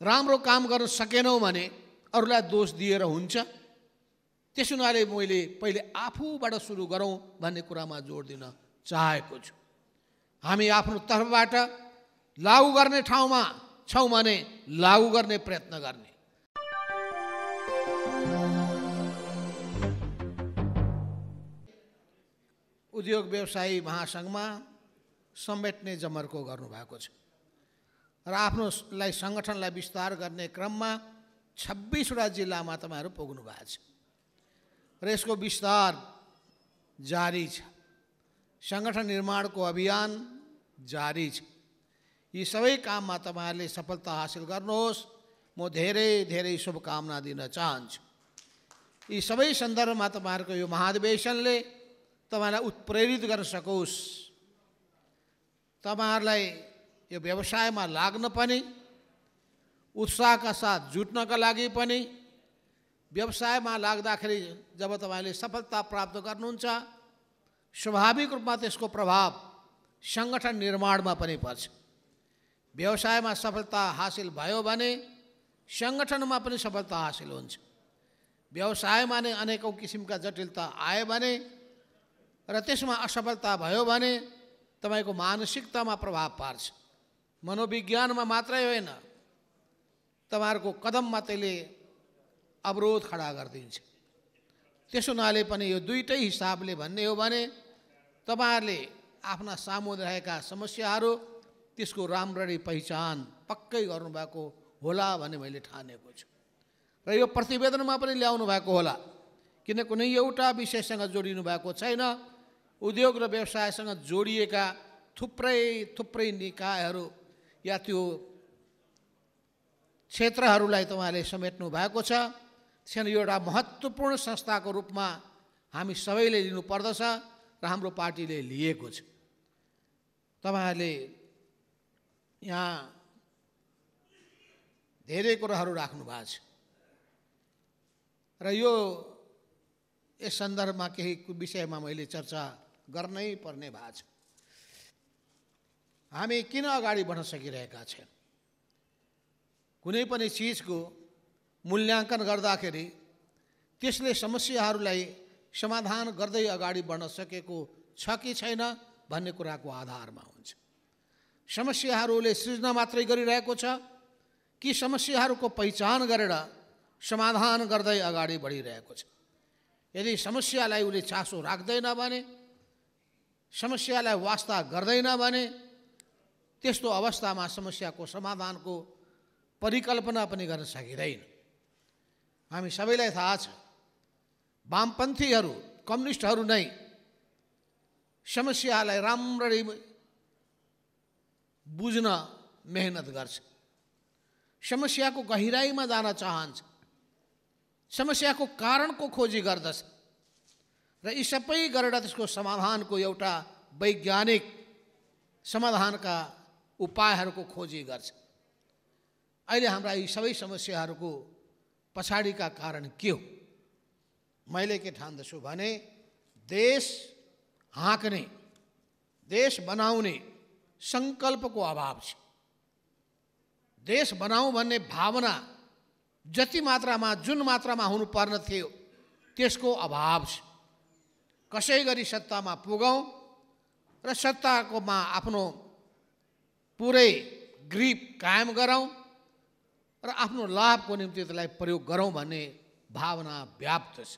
राम्रो काम गर्न सकेनौँ भने अरूलाई दोष दिएर हुन्छ। त्यस हुनाले मैले पहिले आफूबाट सुरु गरौँ भन्ने कुरामा जोड दिन चाहेको छु। हामी आफ्नो तर्फबाट लागू गर्ने ठाउँमा छौँ भने लागू गर्ने प्रयत्न गर्ने। उद्योग व्यवसायी महासङ्घमा समेट्ने जमर्को गर्नुभएको छ र आफ्नोलाई सङ्गठनलाई विस्तार गर्ने क्रममा 26वटा जिल्लामा तपाईँहरू पुग्नु भएको छ र यसको विस्तार जारी छ। सङ्गठन निर्माणको अभियान जारी छ। यी सबै काममा तपाईँहरूले सफलता हासिल गर्नुहोस्, म धेरै धेरै शुभकामना दिन चाहन्छु। यी सबै सन्दर्भमा तपाईँहरूको यो महाधिवेशनले तपाईँलाई उत्प्रेरित गर्न सकोस्, तपाईँहरूलाई यो व्यवसायमा लाग्न पनि, उत्साहका साथ जुट्नका लागि पनि, व्यवसायमा लाग्दाखेरि जब तपाईँले सफलता प्राप्त गर्नुहुन्छ स्वाभाविक रूपमा त्यसको प्रभाव सङ्गठन निर्माणमा पनि पर्छ। व्यवसायमा सफलता हासिल भयो भने सङ्गठनमा पनि सफलता हासिल हुन्छ। व्यवसायमा नै अनेकौँ किसिमका जटिलता आए भने र त्यसमा असफलता भयो भने तपाईँको मानसिकतामा प्रभाव पार्छ। मनोविज्ञानमा मात्रै होइन, तपाईँहरूको कदममा त्यसले अवरोध खडा गरिदिन्छ। त्यस हुनाले पनि यो दुईटै हिसाबले भन्ने हो भने तपाईँहरूले आफ्ना सामु रहेका समस्याहरू त्यसको राम्ररी पहिचान पक्कै गर्नुभएको होला भन्ने मैले ठानेको छु र यो प्रतिवेदनमा पनि ल्याउनु भएको होला। किन कुनै एउटा विषयसँग जोडिनु भएको छैन। उद्योग र व्यवसायसँग जोडिएका थुप्रै निकायहरू या त्यो क्षेत्रहरूलाई तपाईँहरूले समेट्नु भएको छ। त्यसैले यो एउटा महत्त्वपूर्ण संस्थाको रूपमा हामी सबैले लिनुपर्दछ र हाम्रो पार्टीले लिएको छ। तपाईँहरूले यहाँ धेरै कुराहरू राख्नु भएको छ र यस सन्दर्भमा केही विषयमा मैले चर्चा गर्नै पर्ने भएको छ। हामी किन अगाडि बढ्न सकिरहेका छौँ? कुनै पनि चिजको मूल्याङ्कन गर्दाखेरि त्यसले समस्याहरूलाई समाधान गर्दै अगाडि बढ्न सकेको छ कि छैन भन्ने कुराको आधारमा हुन्छ। समस्याहरूले सृजना मात्रै गरिरहेको छ कि समस्याहरूको पहिचान गरेर समाधान गर्दै अगाडि बढिरहेको छ। यदि समस्यालाई उसले चासो राख्दैन भने, समस्यालाई वास्ता गर्दैन भने त्यस्तो अवस्थामा समस्याको समाधानको परिकल्पना पनि गर्न सकिँदैन। हामी सबैलाई थाहा छ, वामपन्थीहरू कम्युनिस्टहरू नै समस्यालाई राम्ररी बुझ्न मेहनत गर्छ, समस्याको गहिराईमा जान चाहन्छ, समस्याको कारणको खोजी गर्दछ र यी सबै गरेर त्यसको समाधानको एउटा वैज्ञानिक समाधानका उपायहरूको खोजी गर्छ। अहिले हाम्रा यी सबै समस्याहरूको पछाडिका कारण के हो? मैले के ठान्दछु भने देश हाँक्ने, देश बनाउने सङ्कल्पको अभाव छ। देश बनाऊँ भन्ने भावना जति मात्रामा, जुन मात्रामा हुनुपर्ने थियो त्यसको अभाव छ। कसै गरी सत्तामा पुगौँ र सत्ताकोमा आफ्नो पुरै ग्रिप कायम गरौँ र आफ्नो लाभको निम्ति त्यसलाई प्रयोग गरौँ भन्ने भावना व्याप्त छ।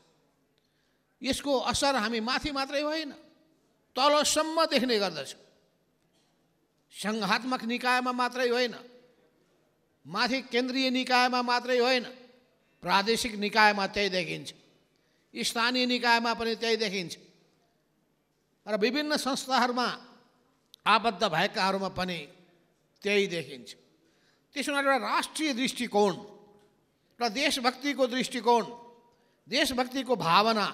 यसको असर हामी माथि मात्रै होइन, तलसम्म देख्ने गर्दछ। सङ्घात्मक निकायमा मात्रै होइन, माथि केन्द्रीय निकायमा मात्रै होइन, प्रादेशिक निकायमा त्यही देखिन्छ, स्थानीय निकायमा पनि त्यही देखिन्छ र विभिन्न संस्थाहरूमा आबद्ध भएकाहरूमा पनि त्यही देखिन्छ। त्यसो हुनाले एउटा राष्ट्रिय दृष्टिकोण र देशभक्तिको दृष्टिकोण, देशभक्तिको भावना,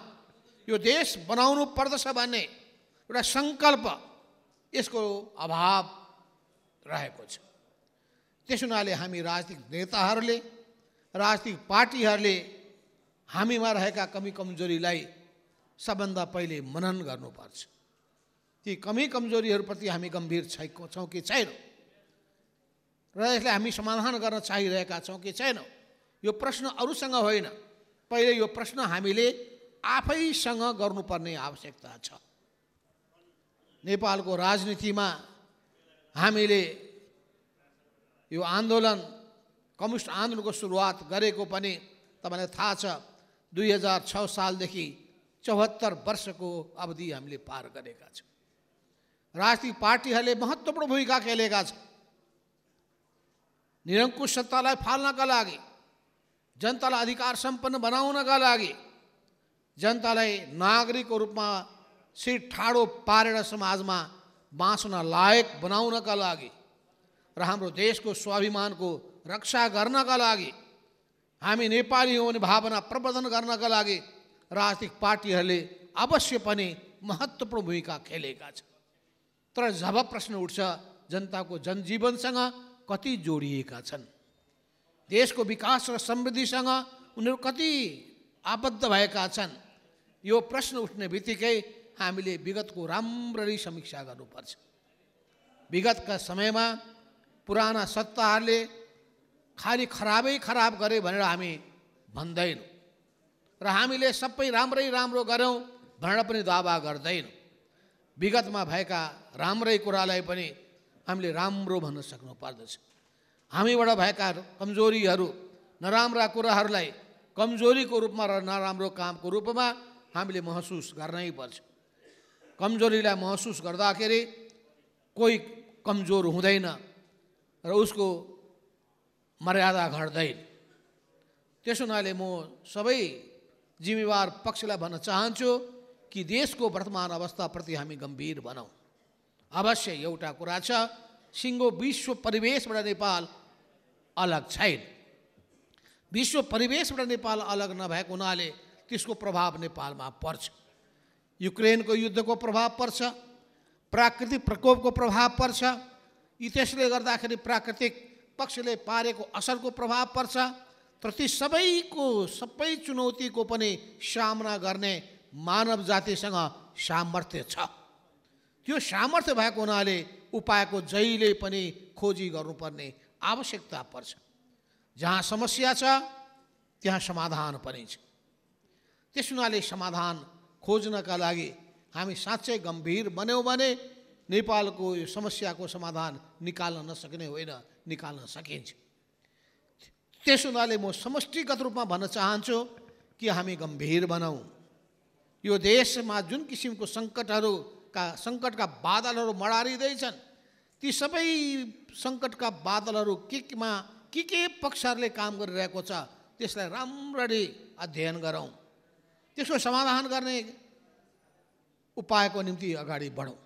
यो देश बनाउनु पर्दछ भन्ने एउटा सङ्कल्प, यसको अभाव रहेको छ। त्यस हुनाले हामी राजनीतिक नेताहरूले, राजनीतिक पार्टीहरूले हामीमा रहेका कमी कमजोरीलाई सबभन्दा पहिले मनन गर्नुपर्छ। ती कमी कमजोरीहरूप्रति हामी गम्भीर छौँ कि छैनौँ? र यसलाई हामी समाधान गर्न चाहिरहेका छौँ कि छैनौँ, यो प्रश्न अरूसँग होइन, पहिले यो प्रश्न हामीले आफैसँग गर्नुपर्ने आवश्यकता छ। नेपालको राजनीतिमा हामीले यो आन्दोलन, कम्युनिस्ट आन्दोलनको सुरुवात गरेको पनि तपाईँलाई थाहा छ, 2006 सालदेखि 74 वर्षको अवधि हामीले पार गरेका छौँ। राजनीतिक पार्टीहरूले महत्त्वपूर्ण भूमिका खेलेका छन्। निरङ्कुश सत्तालाई फाल्नका लागि, जनतालाई अधिकार सम्पन्न बनाउनका लागि, जनतालाई नागरिकको रूपमा सिर ठाडो पारेर समाजमा बाँच्न लायक बनाउनका लागि र हाम्रो देशको स्वाभिमानको रक्षा गर्नका लागि, हामी नेपाली हो भन्ने भावना प्रवर्धन गर्नका लागि राजनीतिक पार्टीहरूले अवश्य पनि महत्त्वपूर्ण भूमिका खेलेका छन्। तर जब प्रश्न उठ्छ जनताको जनजीवनसँग कति जोडिएका छन्, देशको विकास र समृद्धिसँग उनीहरू कति आबद्ध भएका छन्, यो प्रश्न उठ्ने बित्तिकै हामीले विगतको राम्ररी समीक्षा गर्नुपर्छ। विगतका समयमा पुराना सत्ताहरूले खालि खराबै खराब गरे भनेर हामी भन्दैनौँ र हामीले सबै राम्रै राम्रो गऱ्यौँ भनेर पनि दावा गर्दैनौँ। विगतमा भएका राम्रै कुरालाई पनि हामीले राम्रो भन्न सक्नु पर्दछ। हामीबाट भएका कमजोरीहरू, नराम्रा कुराहरूलाई कमजोरीको रूपमा र नराम्रो कामको रूपमा हामीले महसुस गर्नै पर्छ। कमजोरीलाई महसुस गर्दाखेरि कोही कमजोर हुँदैन र उसको मर्यादा घट्दैन। त्यसो हुनाले म सबै जिम्मेवार पक्षलाई भन्न चाहन्छु कि देशको वर्तमान अवस्थाप्रति हामी गम्भीर बनौँ। अवश्य एउटा कुरा छ, सिङ्गो विश्व परिवेशबाट नेपाल अलग छैन। विश्व परिवेशबाट नेपाल अलग नभएको हुनाले त्यसको प्रभाव नेपालमा पर्छ। युक्रेनको युद्धको प्रभाव पर्छ, प्राकृतिक प्रकोपको प्रभाव पर्छ, त्यसले गर्दाखेरि प्राकृतिक पक्षले पारेको असरको प्रभाव पर्छ। तर ती सबै चुनौतीको पनि सामना गर्ने मानव जातिसँग सामर्थ्य छ। त्यो सामर्थ्य भएको हुनाले उपायको जहिले पनि खोजी गर्नुपर्ने आवश्यकता पर्छ। जहाँ समस्या छ त्यहाँ समाधान पनि छ। त्यस हुनाले समाधान खोज्नका लागि हामी साँच्चै गम्भीर बन्यौँ भने नेपालको यो समस्याको समाधान निकाल्न नसक्ने होइन, निकाल्न सकिन्छ। त्यस हुनाले म समष्टिगत रूपमा भन्न चाहन्छु कि हामी गम्भीर बनाऊँ। यो देशमा जुन किसिमको सङ्कटका बादलहरू मडारिँदैछन्, ती सबै सङ्कटका बादलहरू के पक्षहरूले काम गरिरहेको छ त्यसलाई राम्ररी अध्ययन गरौँ, त्यसको समाधान गर्ने उपायको निम्ति अगाडि बढौँ।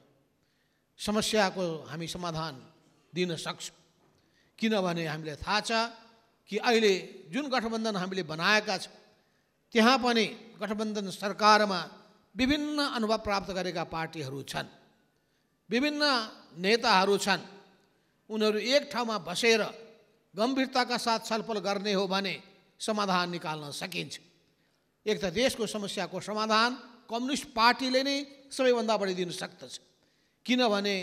समस्याको हामी समाधान दिन सक्छौँ, किनभने हामीलाई थाहा छ कि अहिले जुन गठबन्धन हामीले बनाएका छौँ त्यहाँ पनि गठबन्धन सरकारमा विभिन्न अनुभव प्राप्त गरेका पार्टीहरू छन्, विभिन्न नेताहरू छन्। उनीहरू एक ठाउँमा बसेर गम्भीरताका साथ छलफल गर्ने हो भने समाधान निकाल्न सकिन्छ। एक त देशको समस्याको समाधान कम्युनिस्ट पार्टीले नै सबैभन्दा बढी दिन सक्दछ, किनभने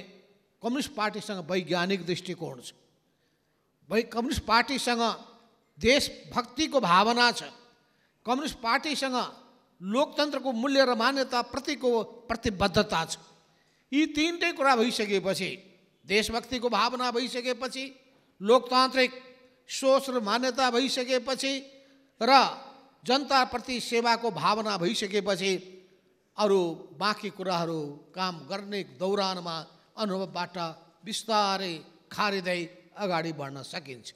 कम्युनिस्ट पार्टीसँग वैज्ञानिक दृष्टिकोण छ, कम्युनिस्ट पार्टीसँग देशभक्तिको भावना छ, कम्युनिस्ट पार्टीसँग लोकतन्त्रको मूल्य र मान्यता प्रतिको प्रतिबद्धता छ। यी तीनटै कुरा भइसकेपछि, देशभक्तिको भावना भइसकेपछि, लोकतान्त्रिक सोच र मान्यता भइसकेपछि र जनताप्रति सेवाको भावना भइसकेपछि अरू बाँकी कुराहरू काम गर्ने दौरानमा अनुभवबाट बिस्तारै खारिँदै अगाडि बढ्न सकिन्छ।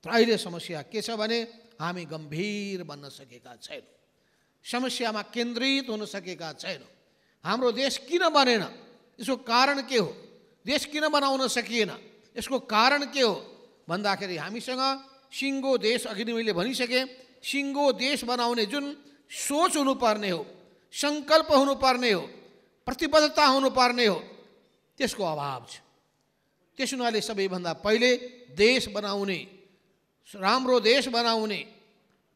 तर अहिले समस्या के छ भने हामी गम्भीर बन्न सकेका छैनौँ, समस्यामा केन्द्रित हुन सकेका छैनौँ। हाम्रो देश किन बनेन, यसको कारण के हो? देश किन बनाउन सकिएन, यसको कारण के हो भन्दाखेरि हामीसँग सिङ्गो देश, अघि नै मैले भनिसकेँ, सिङ्गो देश बनाउने जुन सोच हुनुपर्ने हो, सङ्कल्प हुनुपर्ने हो, प्रतिबद्धता हुनुपर्ने हो, त्यसको अभाव छ। त्यस हुनाले सबैभन्दा पहिले देश बनाउने, राम्रो देश बनाउने,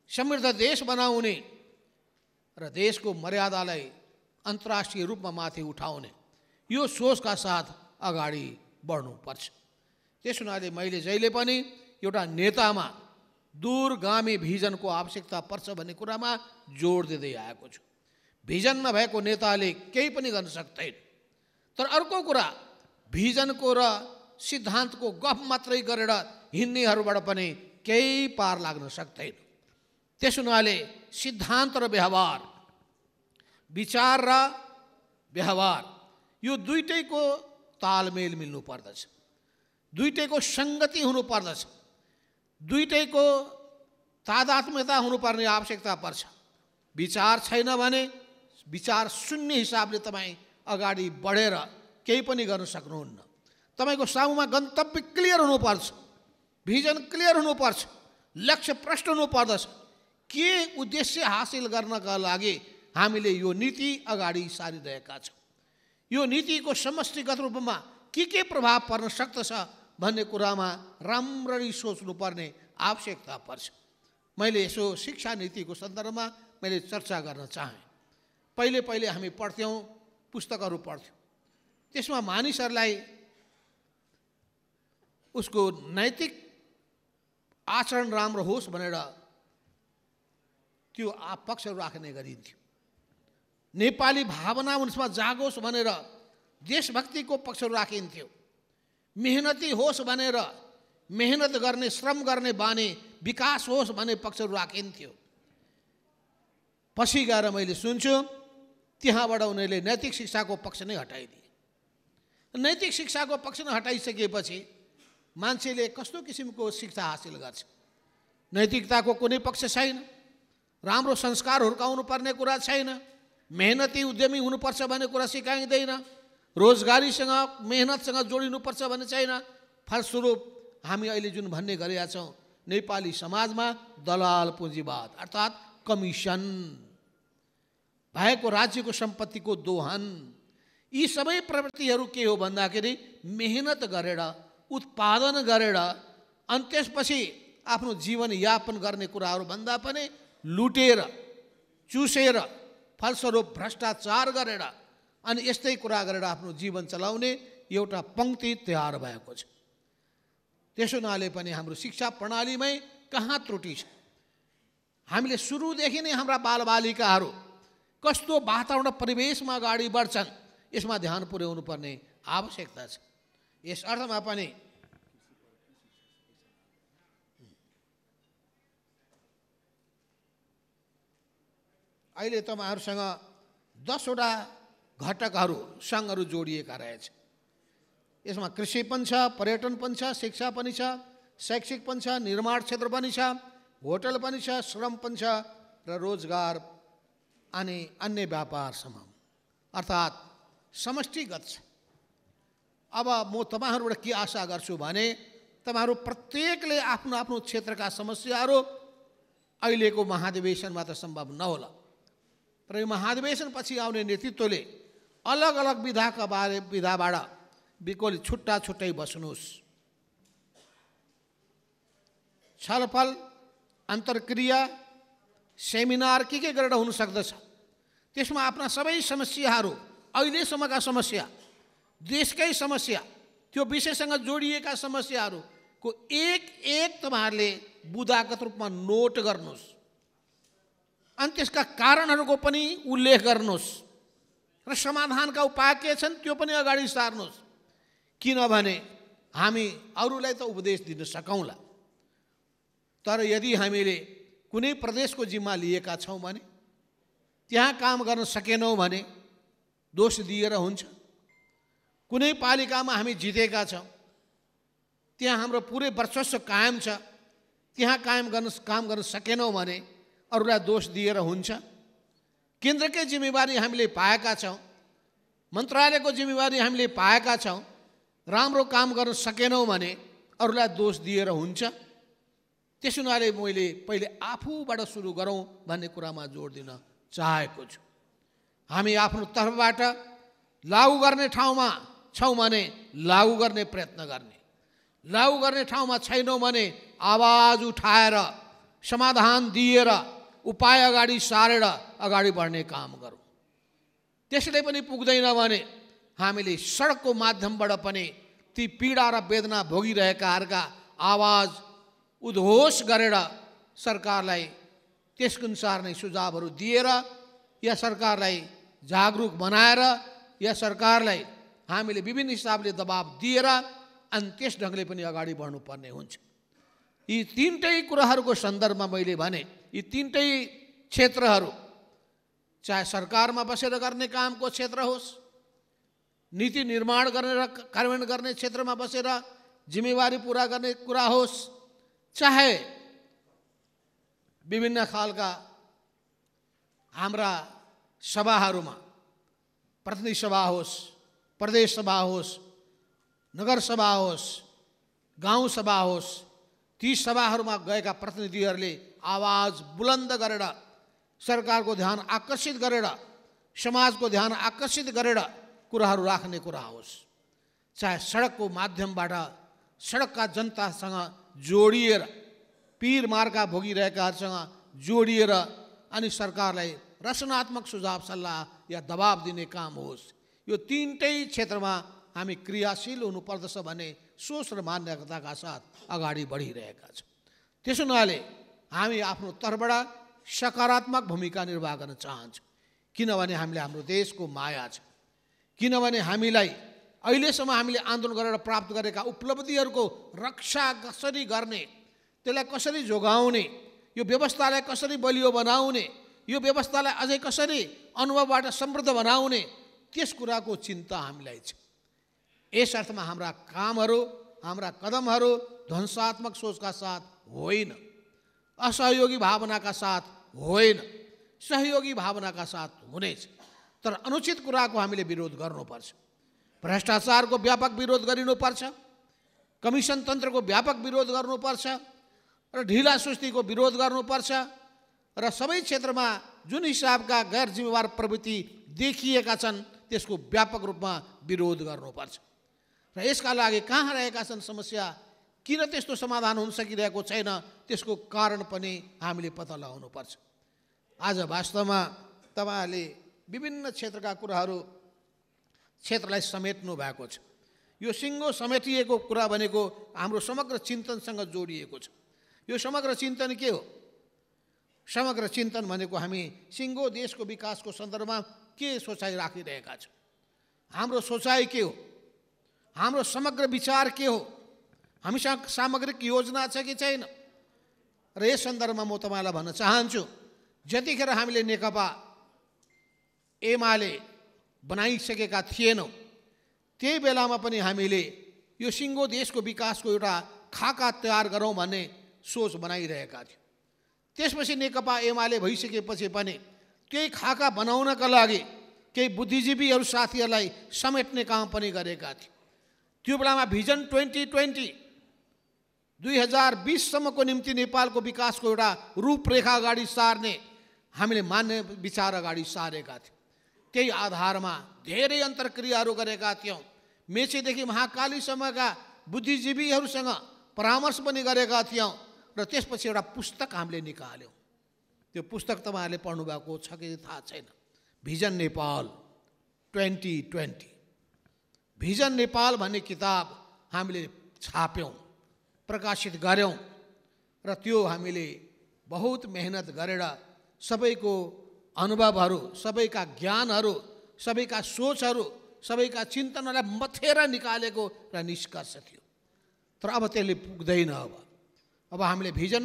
समृद्ध देश बनाउने र देशको मर्यादालाई अन्तर्राष्ट्रिय रूपमा माथि उठाउने यो सोचका साथ अगाडि बढ्नुपर्छ। त्यस हुनाले मैले जहिले पनि एउटा नेतामा दूरगामी भिजनको आवश्यकता पर्छ भन्ने कुरामा जोड दिँदै आएको छु। भिजन नभएको नेताले केही पनि गर्न सक्दैन। तर अर्को कुरा, भिजनको र सिद्धान्तको गफ मात्रै गरेर हिँड्नेहरूबाट पनि केही पार लाग्न सक्दैन। त्यस हुनाले सिद्धान्त र व्यवहार, विचार र व्यवहार, यो दुईटैको तालमेल मिल्नु पर्दछ, दुईटैको सङ्गति हुनु पर्दछ, दुईटैको तादात्म्यता हुनुपर्ने आवश्यकता पर्छ। विचार छैन भने विचार शून्य हिसाबले तपाईँ अगाडि बढेर केही पनि गर्न सक्नुहुन्न। तपाईँको सामुमा गन्तव्य क्लियर हुनुपर्छ, भिजन क्लियर हुनुपर्छ, लक्ष्य प्रष्ट हुनुपर्दछ। के उद्देश्य हासिल गर्नका लागि हामीले यो नीति अगाडि सारिरहेका छौँ, यो नीतिको समष्टिगत रूपमा के प्रभाव पर्न सक्दछ भन्ने कुरामा राम्ररी सोच्नुपर्ने आवश्यकता पर्छ। मैले यसो शिक्षा नीतिको सन्दर्भमा मैले चर्चा गर्न चाहेँ। पहिले पहिले हामी पढ्थ्यौँ, पुस्तकहरू पढ्थ्यौँ, त्यसमा मानिसहरूलाई उसको नैतिक आचरण राम्रो होस् भनेर त्यो पक्षहरू राख्ने गरिन्थ्यो। नेपाली भावना उनसमा जागोस् भनेर देशभक्तिको पक्षहरू राखिन्थ्यो। मेहनती होस् भनेर मेहनत गर्ने, श्रम गर्ने बानी विकास होस् भन्ने पक्षहरू राखिन्थ्यो। पछि गएर मैले सुन्छु त्यहाँबाट उनीहरूले नैतिक शिक्षाको पक्ष नै हटाइदिए। नैतिक शिक्षाको पक्ष नै हटाइसकेपछि मान्छेले कस्तो किसिमको शिक्षा हासिल गर्छ? नैतिकताको कुनै पक्ष छैन, राम्रो संस्कार हुर्काउनु पर्ने कुरा छैन, मेहनती उद्यमी हुनुपर्छ भन्ने कुरा सिकाइँदैन, रोजगारीसँग मेहनतसँग जोडिनुपर्छ भन्ने छैन। फलस्वरूप हामी अहिले जुन भन्ने गरेका छौँ, नेपाली समाजमा दलाल पुँजीवाद अर्थात् कमिसन, भएको राज्यको सम्पत्तिको दोहन, यी सबै प्रवृत्तिहरू के हो भन्दाखेरि मेहनत गरेर, उत्पादन गरेर अनि त्यसपछि आफ्नो जीवनयापन गर्ने कुराहरू भन्दा पनि लुटेर, चुसेर, फलस्वरूप भ्रष्टाचार गरेर अनि यस्तै कुरा गरेर आफ्नो जीवन चलाउने एउटा पङ्क्ति तयार भएको छ। त्यसो हुनाले पनि हाम्रो शिक्षा प्रणालीमै कहाँ त्रुटि छ? हामीले सुरुदेखि नै हाम्रा बालबालिकाहरू कस्तो वातावरण परिवेशमा अगाडि बढ्छन्, यसमा ध्यान पुर्याउनु पर्ने आवश्यकता छ। यस अर्थमा पनि अहिले तपाईँहरूसँग 10वटा घटकहरू, सङ्घहरू जोडिएका रहेछ। यसमा कृषि पनि छ, पर्यटन पनि छ, शिक्षा पनि छ, शैक्षिक पनि छ, निर्माण क्षेत्र पनि छ, होटल पनि छ, श्रम पनि छ र रोजगार अनि अन्य व्यापारसम्म, अर्थात् समष्टिगत छ। अब म तपाईँहरूबाट के आशा गर्छु भने तपाईँहरू प्रत्येकले आफ्नो आफ्नो क्षेत्रका समस्याहरू अहिलेको महाधिवेशनमा त सम्भव नहोला, तर यो महाधिवेशन पछि आउने नेतृत्वले अलग अलग विधाबाट बिल्कुल छुट्टा छुट्टै बस्नुहोस्। छलफल, अन्तर्क्रिया, सेमिनार के गरेर हुन सक्दछ, त्यसमा आफ्ना सबै समस्याहरू, अहिलेसम्मका समस्या, देशकै समस्या, त्यो विषयसँग जोडिएका समस्याहरूको एक एक तपाईँहरूले बुदागत रूपमा नोट गर्नुहोस् अनि त्यसका कारणहरूको पनि उल्लेख गर्नुहोस् र समाधानका उपाय के छन् त्यो पनि अगाडि सार्नुहोस्। किनभने हामी अरूलाई त उपदेश दिन सकौँला, तर यदि हामीले कुनै प्रदेशको जिम्मा लिएका छौँ भने, त्यहाँ काम गर्न सकेनौँ भने दोष दिएर हुन्छ। कुनै पालिकामा हामी जितेका छौँ, त्यहाँ हाम्रो पुरै वर्चस्व कायम छ, त्यहाँ काम गर्न सकेनौँ भने अरूलाई दोष दिएर हुन्छ। केन्द्रकै जिम्मेवारी हामीले पाएका छौँ, मन्त्रालयको जिम्मेवारी हामीले पाएका छौँ, राम्रो काम गर्न सकेनौँ भने अरूलाई दोष दिएर हुन्छ। त्यसो हुनाले मैले पहिले आफूबाट सुरु गरौँ भन्ने कुरामा जोड दिन चाहेको छु। हामी आफ्नो तर्फबाट लागू गर्ने ठाउँमा छौँ भने लागू गर्ने प्रयत्न गर्ने, लागू गर्ने ठाउँमा छैनौँ भने आवाज उठाएर समाधान दिएर उपाय अगाडि सारेर अगाडि बढ्ने काम गरौँ। त्यसले पनि पुग्दैन भने हामीले सडकको माध्यमबाट पनि ती पीडा र वेदना भोगिरहेकाहरूका आवाज उद्घोष गरेर सरकारलाई त्यसको अनुसार नै सुझावहरू दिएर या सरकारलाई जागरुक बनाएर या सरकारलाई हामीले विभिन्न हिसाबले दबाब दिएर अनि त्यस ढङ्गले पनि अगाडि बढ्नुपर्ने हुन्छ। यी तीनटै कुराहरूको सन्दर्भमा मैले भने यी तीनटै क्षेत्रहरू चाहे सरकारमा बसेर गर्ने कामको क्षेत्र होस्, नीति निर्माण गर्ने र कार्यान्वयन गर्ने क्षेत्रमा बसेर जिम्मेवारी पुरा गर्ने कुरा होस्, चाहे विभिन्न खालका हाम्रा सभाहरूमा प्रतिनिधि सभा होस्, प्रदेश सभा होस्, नगर सभा होस्, गाउँ सभा होस्, ती सभाहरूमा गएका प्रतिनिधिहरूले आवाज बुलन्द गरेर सरकारको ध्यान आकर्षित गरेर समाजको ध्यान आकर्षित गरेर कुराहरू राख्ने कुरा होस्, चाहे सडकको माध्यमबाट सडकका जनतासँग जोडिएर पीर मार्का भोगिरहेकाहरूसँग जोडिएर अनि सरकारलाई रचनात्मक सुझाव सल्लाह या दबाब दिने काम होस्। यो तीनटै क्षेत्रमा हामी क्रियाशील हुनुपर्दछ भन्ने सोच र मान्यताका साथ अगाडि बढिरहेका छौँ। त्यसो हुनाले हामी आफ्नो तर्फबाट सकारात्मक भूमिका निर्वाह गर्न चाहन्छौँ, किनभने हामीले हाम्रो देशको माया छ, किनभने हामीलाई अहिलेसम्म हामीले आन्दोलन गरेर प्राप्त गरेका उपलब्धिहरूको रक्षा कसरी गर्ने, त्यसलाई कसरी जोगाउने, यो व्यवस्थालाई कसरी बलियो बनाउने, यो व्यवस्थालाई अझै कसरी अनुभवबाट समृद्ध बनाउने, त्यस कुराको चिन्ता हामीलाई छ। यस अर्थमा हाम्रा कामहरू हाम्रा कदमहरू ध्वंसात्मक सोचका साथ होइन, असहयोगी भावनाका साथ होइन, सहयोगी भावनाका साथ हुनेछ। तर अनुचित कुराको हामीले विरोध गर्नुपर्छ, भ्रष्टाचारको व्यापक विरोध गरिनुपर्छ, कमिसन तन्त्रको व्यापक विरोध गर्नुपर्छ र ढिला सुस्तीको विरोध गर्नुपर्छ र सबै क्षेत्रमा जुन हिसाबका गैर जिम्मेवार प्रवृत्ति देखिएका छन् त्यसको व्यापक रूपमा विरोध गर्नुपर्छ र यसका लागि कहाँ रहेका छन् समस्या, किन त्यस्तो समाधान हुन सकिरहेको छैन, त्यसको कारण पनि हामीले पत्ता लगाउनुपर्छ। आज वास्तवमा तपाईँहरूले विभिन्न क्षेत्रका कुराहरू क्षेत्रलाई समेट्नु भएको छ। यो सिङ्गो समेटिएको कुरा भनेको हाम्रो समग्र चिन्तनसँग जोडिएको छ। यो समग्र चिन्तन के हो? समग्र चिन्तन भनेको हामी सिङ्गो देशको विकासको सन्दर्भमा के सोचाइ राखिरहेका छौँ, हाम्रो सोचाइ के हो, हाम्रो समग्र विचार के हो, हामीसँग सामग्रिक योजना छ कि छैन र यस सन्दर्भमा म तपाईँलाई भन्न चाहन्छु, जतिखेर हामीले नेकपा एमाले बनाइसकेका थिएनौँ त्यही बेलामा पनि हामीले यो सिङ्गो देशको विकासको एउटा खाका तयार गरौँ भन्ने सोच बनाइरहेका थियौँ। त्यसपछि नेकपा एमाले भइसकेपछि पनि त्यही खाका बनाउनका लागि केही बुद्धिजीवीहरू साथीहरूलाई समेट्ने काम पनि गरेका थियौँ। त्यो बेलामा भिजन 2020 2020सम्मको निम्ति नेपालको विकासको एउटा रूपरेखा अगाडि सार्ने हामीले मान्ने विचार अगाडि सारेका थियौँ। त्यही आधारमा धेरै अन्तर्क्रियाहरू गरेका थियौँ। मेचीदेखि महाकालीसम्मका बुद्धिजीवीहरूसँग परामर्श पनि गरेका थियौँ र त्यसपछि एउटा पुस्तक हामीले निकाल्यौँ। त्यो पुस्तक तपाईँहरूले पढ्नुभएको छ कि थाहा छैन, भिजन नेपाल 2020। भिजन नेपाल भन्ने किताब हामीले छाप्यौँ, प्रकाशित गऱ्यौँ र त्यो हामीले बहुत मेहनत गरेर सबैको अनुभवहरू, सबैका ज्ञानहरू, सबैका सोचहरू, सबैका चिन्तनहरूलाई मथेर निकालेको र निष्कर्ष थियो। तर अब त्यसले पुग्दैन। अब हामीले भिजन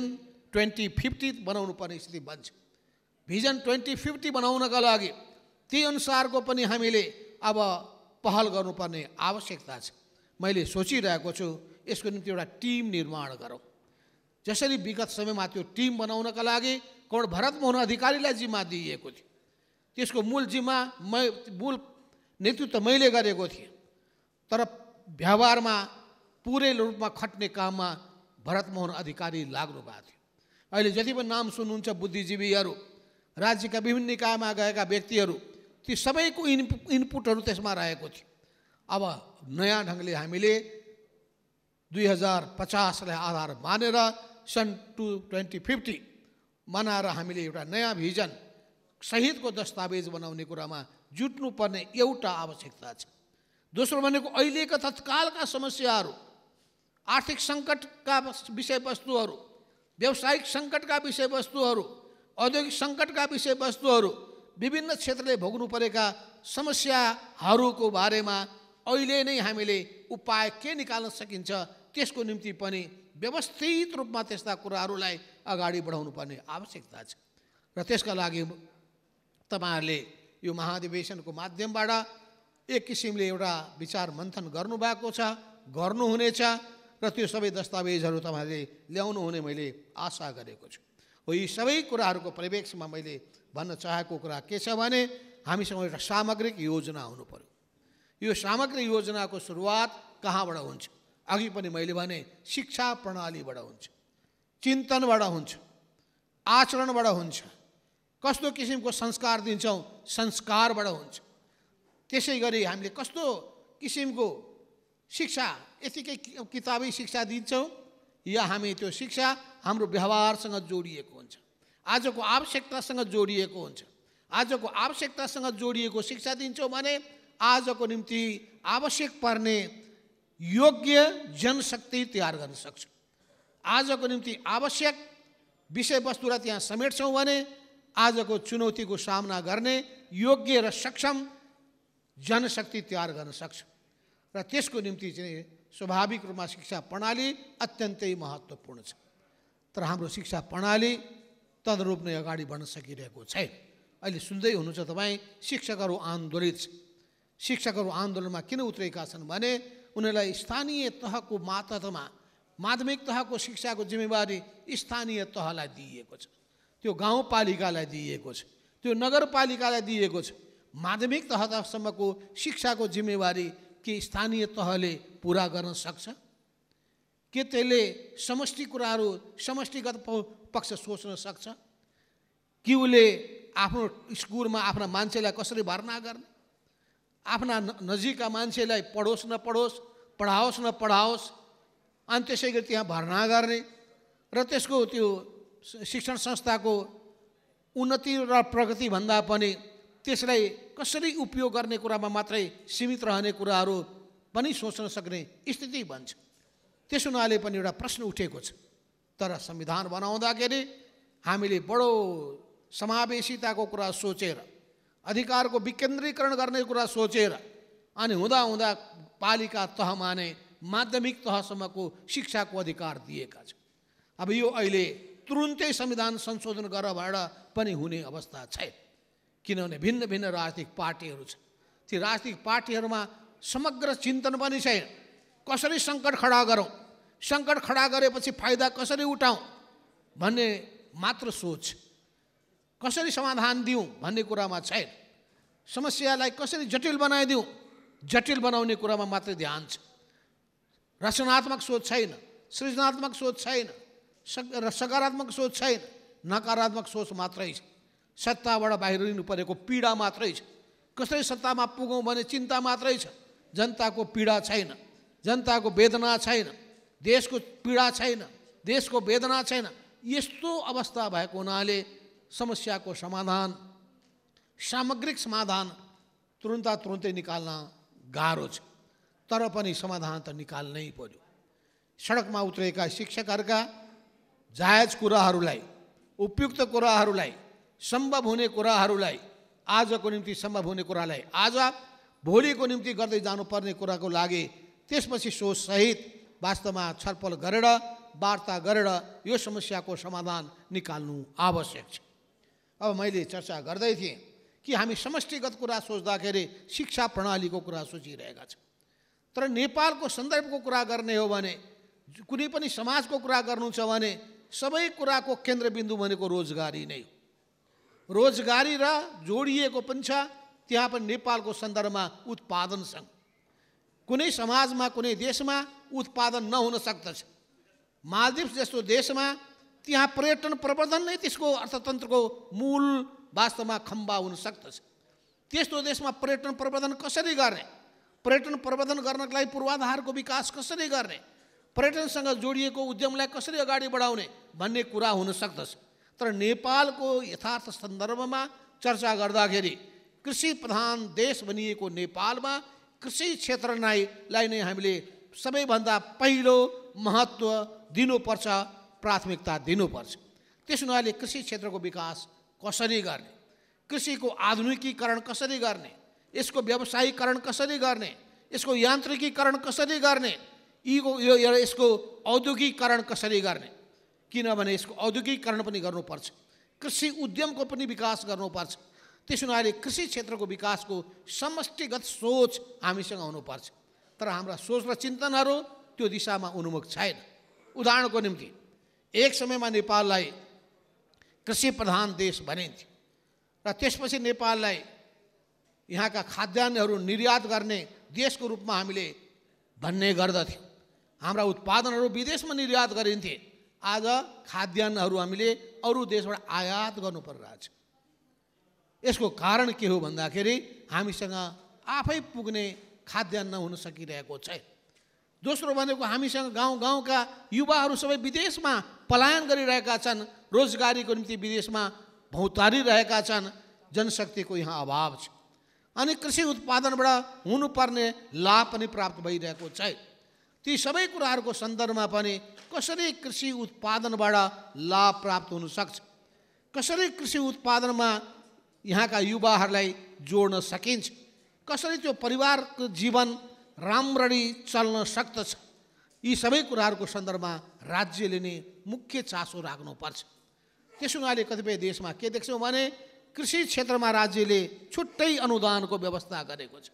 2050 बनाउनु पर्ने स्थिति बन्छ। भिजन 2050 बनाउनका लागि त्यही अनुसारको पनि हामीले अब पहल गर्नुपर्ने आवश्यकता छ। मैले सोचिरहेको छु यसको निम्ति एउटा टिम निर्माण गरौँ। जसरी विगत समयमा त्यो टिम बनाउनका लागि कौड भरतमोहन अधिकारीलाई जिम्मा दिइएको थियो, त्यसको मूल नेतृत्व मैले गरेको थिएँ, तर व्यवहारमा पुरै रूपमा खट्ने काममा भरतमोहन अधिकारी लाग्नु भएको थियो। अहिले जति पनि नाम सुन्नुहुन्छ बुद्धिजीवीहरू, राज्यका विभिन्न निकायमा गएका व्यक्तिहरू, ती सबैको इनपुटहरू त्यसमा रहेको थियो। अब नयाँ ढङ्गले हामीले 2050लाई आधार मानेर सन् 2050 मनाएर हामीले एउटा नयाँ भिजन सहितको दस्तावेज बनाउने कुरामा जुट्नुपर्ने एउटा आवश्यकता छ दोस्रो भनेको अहिलेका तत्कालका समस्याहरू, आर्थिक सङ्कटका विषयवस्तुहरू, व्यावसायिक सङ्कटका विषयवस्तुहरू, औद्योगिक सङ्कटका विषयवस्तुहरू, विभिन्न क्षेत्रले भोग्नु परेका समस्याहरूको बारेमा अहिले नै हामीले उपाय के निकाल्न सकिन्छ त्यसको निम्ति पनि व्यवस्थित रूपमा त्यस्ता कुराहरूलाई अगाडि बढाउनु पर्ने आवश्यकता छ। र त्यसका लागि तपाईँहरूले यो महाधिवेशनको माध्यमबाट एक किसिमले एउटा विचार मन्थन गर्नुभएको छ, गर्नुहुनेछ र त्यो सबै दस्तावेजहरू तपाईँहरूले ल्याउनु हुने मैले आशा गरेको छु। हो यी सबै कुराहरूको परिप्रेक्ष्यमा मैले भन्न चाहेको कुरा के छ भने हामीसँग एउटा सामग्रिक योजना हुनु पर्यो। यो सामग्रिक योजनाको सुरुवात कहाँबाट हुन्छ? अघि पनि मैले भने शिक्षा प्रणालीबाट हुन्छ, चिन्तनबाट हुन्छ, आचरणबाट हुन्छ, कस्तो किसिमको संस्कार दिन्छौँ संस्कारबाट हुन्छ। त्यसै गरी हामीले कस्तो किसिमको शिक्षा, यतिकै किताबी शिक्षा दिन्छौँ या हामी त्यो शिक्षा हाम्रो व्यवहारसँग जोडिएको हुन्छ, आजको आवश्यकतासँग जोडिएको हुन्छ। आजको आवश्यकतासँग जोडिएको शिक्षा दिन्छौँ भने आजको निम्ति आवश्यक पर्ने योग्य जनशक्ति तयार गर्न सक्छौँ। आजको निम्ति आवश्यक विषयवस्तुलाई त्यहाँ समेट्छौँ भने आजको चुनौतीको सामना गर्ने योग्य र सक्षम जनशक्ति तयार गर्न सक्छौँ। र त्यसको निम्ति चाहिँ स्वाभाविक रूपमा शिक्षा प्रणाली अत्यन्तै महत्त्वपूर्ण छ। तर हाम्रो शिक्षा प्रणाली तदनुरूप नै अगाडि बढ्न सकिरहेको छैन। अहिले सुन्दै हुनुहुन्छ तपाईँ, शिक्षकहरू आन्दोलित छन्। शिक्षकहरू आन्दोलनमा किन उत्रेका छन् भने उनीहरूलाई स्थानीय तहको मातहतमा माध्यमिक तहको शिक्षाको जिम्मेवारी स्थानीय तहलाई दिइएको छ, त्यो गाउँपालिकालाई दिइएको छ, त्यो नगरपालिकालाई दिइएको छ। माध्यमिक तहसम्मको शिक्षाको जिम्मेवारी के स्थानीय तहले पुरा गर्न सक्छ? के त्यसले समष्टि कुराहरू समष्टिगत पक्ष सोच्न सक्छ? कि उसले आफ्नो स्कुलमा आफ्ना मान्छेलाई कसरी भर्ना गर्ने, आफ्ना नजिकका मान्छेलाई पढोस् नपढोस्, पढाओस् नपढाओस्, अनि त्यसै गरी त्यहाँ भर्ना गर्ने र त्यसको त्यो शिक्षण संस्थाको उन्नति र प्रगतिभन्दा पनि त्यसलाई कसरी उपयोग गर्ने कुरामा मात्रै सीमित रहने कुराहरू पनि सोच्न सक्ने स्थिति बन्छ। त्यस हुनाले पनि एउटा प्रश्न उठेको छ। तर संविधान बनाउँदाखेरि हामीले बडो समावेशिताको कुरा सोचेर, अधिकारको विकेन्द्रीकरण गर्ने कुरा सोचेर अनि हुँदा हुँदा पालिका तहमा नै माध्यमिक तहसम्मको शिक्षाको अधिकार दिएका छौँ। अब यो अहिले तुरुन्तै संविधान संशोधन गरेर पनि हुने अवस्था छैन, किनभने भिन्न भिन्न राजनीतिक पार्टीहरू छन्। ती राजनीतिक पार्टीहरूमा समग्र चिन्तन पनि छैन। कसरी सङ्कट खडा गरौँ, सङ्कट खडा गरेपछि फाइदा कसरी उठाउँ भन्ने मात्र सोच, कसरी समाधान दिउँ भन्ने कुरामा छैन। समस्यालाई कसरी जटिल बनाइदिउँ, जटिल बनाउने कुरामा मात्रै ध्यान छ। रचनात्मक सोच छैन, सृजनात्मक सोच छैन, सकारात्मक सोच छैन, नकारात्मक सोच मात्रै छ। सत्ताबाट बाहिरिनु परेको पीडा मात्रै छ। कसरी सत्तामा पुगौँ भन्ने चिन्ता मात्रै छ। जनताको पीडा छैन, जनताको वेदना छैन, देशको पीडा छैन, देशको वेदना छैन। यस्तो अवस्था भएको हुनाले समस्याको समाधान, सामग्रिक समाधान तुरुन्तै निकाल्न गाह्रो छ। तर पनि समाधान त निकाल्नै पर्यो। सडकमा उत्रेका शिक्षकहरूका जायज कुराहरूलाई, उपयुक्त कुराहरूलाई, सम्भव हुने कुराहरूलाई, आजको निम्ति सम्भव हुने कुरालाई आज भोलिको निम्ति गर्दै जानुपर्ने कुराको लागि त्यसपछि सोचसहित वास्तवमा छलफल गरेर वार्ता गरेर यो समस्याको समाधान निकाल्नु आवश्यक छ। अब मैले चर्चा गर्दै थिएँ कि हामी समष्टिगत कुरा सोच्दाखेरि शिक्षा प्रणालीको कुरा सोचिरहेका छौँ। तर नेपालको सन्दर्भको कुरा गर्ने हो भने, कुनै पनि समाजको कुरा गर्नु छ भने सबै कुराको केन्द्रबिन्दु भनेको रोजगारी नै हो। रोजगारी र जोडिएको पनि छ त्यहाँ पनि नेपालको सन्दर्भमा उत्पादनसँग। कुनै समाजमा, कुनै देशमा उत्पादन नहुन सक्दछ। मालदिप्स जस्तो देशमा त्यहाँ पर्यटन प्रवर्धन नै त्यसको अर्थतन्त्रको मूल वास्तवमा खम्बा हुन सक्दछ। त्यस्तो देशमा पर्यटन प्रवर्धन कसरी गर्ने, पर्यटन प्रवर्धन गर्नको लागि पूर्वाधारको विकास कसरी गर्ने, पर्यटनसँग जोडिएको उद्यमलाई कसरी अगाडि बढाउने भन्ने कुरा हुन सक्दछ। तर नेपालको यथार्थ सन्दर्भमा चर्चा गर्दाखेरि कृषि प्रधान देश भनिएको नेपालमा कृषि क्षेत्रलाई नै हामीले सबैभन्दा पहिलो महत्त्व दिनुपर्छ, प्राथमिकता दिनुपर्छ। त्यस हुनाले कृषि क्षेत्रको विकास कसरी गर्ने, कृषिको आधुनिकीकरण कसरी गर्ने, यसको व्यावसायीकरण कसरी गर्ने, यसको यान्त्रिकीकरण कसरी गर्ने, यसको औद्योगिकीकरण कसरी गर्ने, किनभने यसको औद्योगिकीकरण पनि गर्नुपर्छ, कृषि उद्यमको पनि विकास गर्नुपर्छ। त्यस हुनाले कृषि क्षेत्रको विकासको समष्टिगत सोच हामीसँग हुनुपर्छ। तर हाम्रा सोच र चिन्तनहरू त्यो दिशामा उन्मुख छैन। उदाहरणको निम्ति एक समयमा नेपाललाई कृषि प्रधान देश भनिन्थ्यो र त्यसपछि नेपाललाई यहाँका खाद्यान्नहरू निर्यात गर्ने देशको रूपमा हामीले भन्ने गर्दथ्यौँ। हाम्रा उत्पादनहरू विदेशमा निर्यात गरिन्थे। आज खाद्यान्नहरू हामीले अरू देशबाट आयात गर्नु परिरहेछ। यसको कारण के हो भन्दाखेरि हामीसँग आफै पुग्ने खाद्यान्न हुन सकिरहेको छैन। दोस्रो भनेको हामीसँग गाउँका युवाहरू सबै विदेशमा पलायन गरिरहेका छन्, रोजगारीको निम्ति विदेशमा भौतारिरहेका छन्, जनशक्तिको यहाँ अभाव छ। अनि कृषि उत्पादनबाट हुनुपर्ने लाभ पनि प्राप्त भइरहेको छैन। ती सबै कुराहरूको सन्दर्भमा पनि कसरी कृषि उत्पादनबाट लाभ प्राप्त हुन सक्छ, कसरी कृषि उत्पादनमा यहाँका युवाहरूलाई जोड्न सकिन्छ, कसरी त्यो परिवारको जीवन राम्ररी चल्न सक्दछ, यी सबै कुराहरूको सन्दर्भमा राज्यले नै मुख्य चासो राख्नुपर्छ। त्यस हुनाले कतिपय देशमा के देख्छौँ भने कृषि क्षेत्रमा राज्यले छुट्टै अनुदानको व्यवस्था गरेको छ,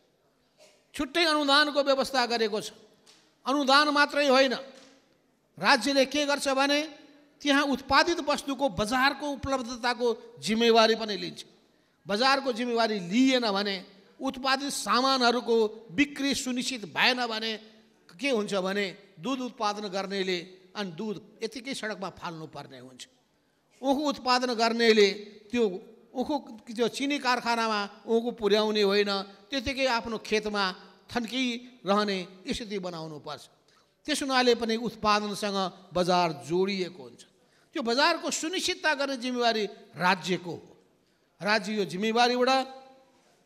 छुट्टै अनुदानको व्यवस्था गरेको छ। अनुदान मात्रै होइन, राज्यले के गर्छ भने त्यहाँ उत्पादित वस्तुको बजारको उपलब्धताको जिम्मेवारी पनि लिन्छ। बजारको जिम्मेवारी लिएन भने, उत्पादित सामानहरूको बिक्री सुनिश्चित भएन भने के हुन्छ भने दुध उत्पादन गर्नेले अनि दुध यतिकै सडकमा फाल्नुपर्ने हुन्छ। उखु उत्पादन गर्नेले त्यो चिनी कारखानामा उखु पुर्याउने होइन, त्यतिकै आफ्नो खेतमा थन्किरहने स्थिति बनाउनु पर्छ। त्यस हुनाले पनि उत्पादनसँग बजार जोडिएको हुन्छ। त्यो बजारको सुनिश्चितता गर्ने जिम्मेवारी राज्यको हो। राज्य यो जिम्मेवारीबाट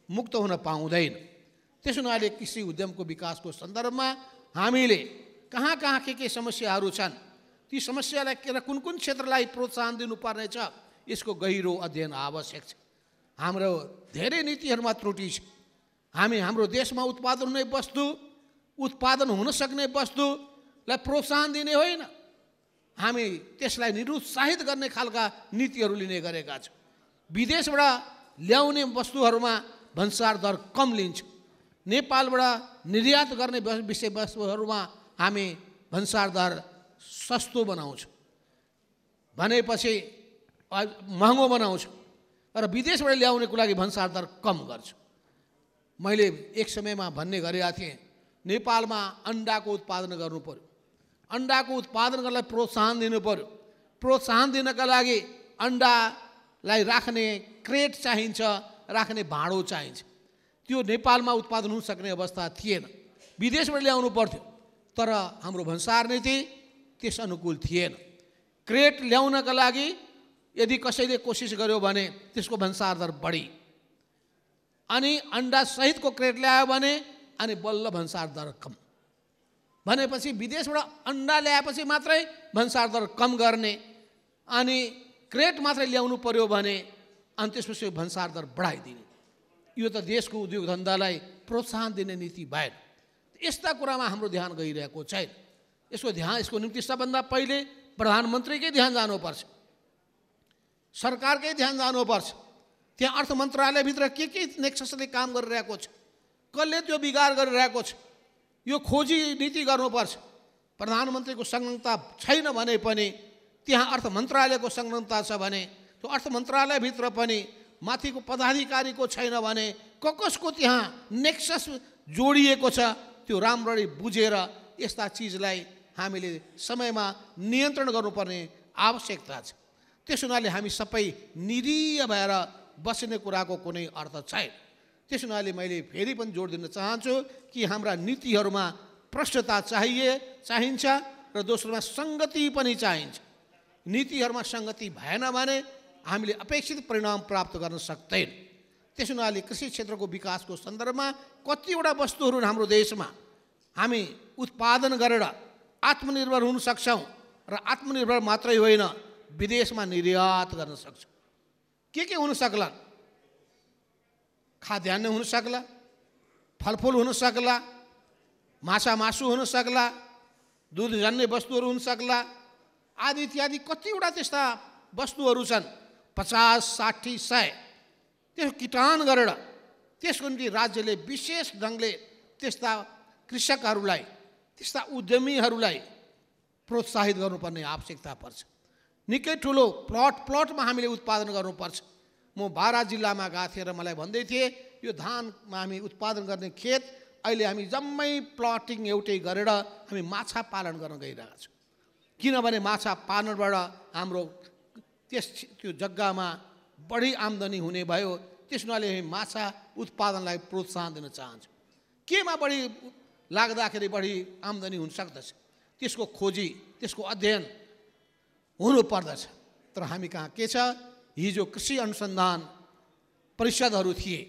मुक्त हुन पाउँदैन। त्यस हुनाले कृषि उद्यमको विकासको सन्दर्भमा हामीले कहाँ के समस्याहरू छन्, ती समस्यालाई र कुन क्षेत्रलाई प्रोत्साहन दिनुपर्ने छ, यसको गहिरो अध्ययन आवश्यक छ। हाम्रो धेरै नीतिहरूमा त्रुटि छ। हाम्रो देशमा उत्पादन हुने वस्तु, उत्पादन हुन सक्ने वस्तुलाई प्रोत्साहन दिने होइन, हामी त्यसलाई निरुत्साहित गर्ने खालका नीतिहरू लिने गरेका छौँ। विदेशबाट ल्याउने वस्तुहरूमा भन्सार दर कम लिन्छ, नेपालबाट निर्यात गर्ने विषयवस्तुहरूमा हामी भन्सार दर सस्तो बनाउँछौँ, भनेपछि महँगो बनाउँछौँ र विदेशबाट ल्याउनेको लागि भन्सार दर कम गर्छौँ। मैले एक समयमा भन्ने गरेका थिएँ, नेपालमा अन्डाको उत्पादन गर्नु पर्यो, अन्डाको उत्पादन गर्नलाई प्रोत्साहन दिनु पर्यो। प्रोत्साहन दिनका लागि अन्डालाई राख्ने क्रेट चाहिन्छ, राख्ने भाँडो चाहिन्छ। त्यो नेपालमा उत्पादन हुन सक्ने अवस्था थिएन, विदेशबाट ल्याउनु पर्थ्यो। तर हाम्रो भन्सार नीति त्यस अनुकूल थिएन। क्रेट ल्याउनका लागि यदि कसैले कोसिस गर्यो भने त्यसको भन्सार दर बढी, अनि अन्डा सहितको क्रेट ल्यायो भने अनि बल्ल भन्सार दर कम, भनेपछि विदेशबाट अन्डा ल्याएपछि मात्रै भन्सार दर कम गर्ने, अनि क्रेट मात्रै ल्याउनु पर्यो भने अनि त्यसपछि भन्सार दर बढाइदिने। यो त देशको उद्योग धन्दालाई प्रोत्साहन दिने नीति भएन। यस्ता कुरामा हाम्रो ध्यान गइरहेको छैन। यसको निम्ति सबभन्दा पहिले प्रधानमन्त्रीकै ध्यान जानुपर्छ, सरकारकै ध्यान जानुपर्छ। त्यहाँ अर्थ मन्त्रालयभित्र के नेक्ससले काम गरिरहेको छ, कसले त्यो बिगार गरिरहेको छ, यो खोजी नीति गर्नुपर्छ। प्रधानमन्त्रीको संलग्नता छैन भने पनि त्यहाँ अर्थ मन्त्रालयको संलग्नता छ भने, त्यो अर्थ मन्त्रालयभित्र पनि माथिको पदाधिकारीको छैन भने कसको त्यहाँ नेक्सस जोडिएको छ, त्यो राम्ररी बुझेर यस्ता चिजलाई हामीले समयमा नियन्त्रण गर्नुपर्ने आवश्यकता छ। त्यस हुनाले हामी सबै निरीह भएर बस्ने कुराको कुनै अर्थ छैन। त्यस हुनाले मैले फेरि पनि जोड दिन चाहन्छु कि हाम्रा नीतिहरूमा प्रष्टता चाहिन्छ र दोस्रोमा सङ्गति पनि चाहिन्छ। नीतिहरूमा सङ्गति भएन भने हामीले अपेक्षित परिणाम प्राप्त गर्न सक्दैन। त्यसो हुनाले कृषि क्षेत्रको विकासको सन्दर्भमा कतिवटा वस्तुहरू हाम्रो देशमा हामी उत्पादन गरेर आत्मनिर्भर हुन सक्छौँ र आत्मनिर्भर मात्रै होइन विदेशमा निर्यात गर्न सक्छौँ। के हुन सक्ला? खाद्यान्न हुन सक्ला, फलफुल हुन सक्ला, माछा मासु हुन सक्ला, दुधजन्य वस्तुहरू हुन सक्ला, आदि इत्यादि कतिवटा त्यस्ता वस्तुहरू छन् 50, 60, 100 त्यो किटान गरेर त्यसको निम्ति राज्यले विशेष ढङ्गले त्यस्ता कृषकहरूलाई त्यस्ता उद्यमीहरूलाई प्रोत्साहित गर्नुपर्ने आवश्यकता पर्छ। निकै ठुलो प्लटमा हामीले उत्पादन गर्नुपर्छ। म बारा जिल्लामा गएको थिएँ र मलाई भन्दै थिए यो धानमा हामी उत्पादन गर्ने खेत अहिले हामी जम्मै प्लटिङ एउटै गरेर हामी माछा पालन गर्न गइरहेका छौँ। किनभने माछा पालनबाट हाम्रो त्यो जग्गामा बढी आम्दानी हुने भयो। त्यस हुनाले हामी माछा उत्पादनलाई प्रोत्साहन दिन चाहन्छौँ। केमा बढी लाग्दाखेरि बढी आम्दानी हुन सक्दछ त्यसको खोजी, त्यसको अध्ययन हुनुपर्दछ। तर हामी कहाँ के छ, हिजो कृषि अनुसन्धान परिषदहरू थिए,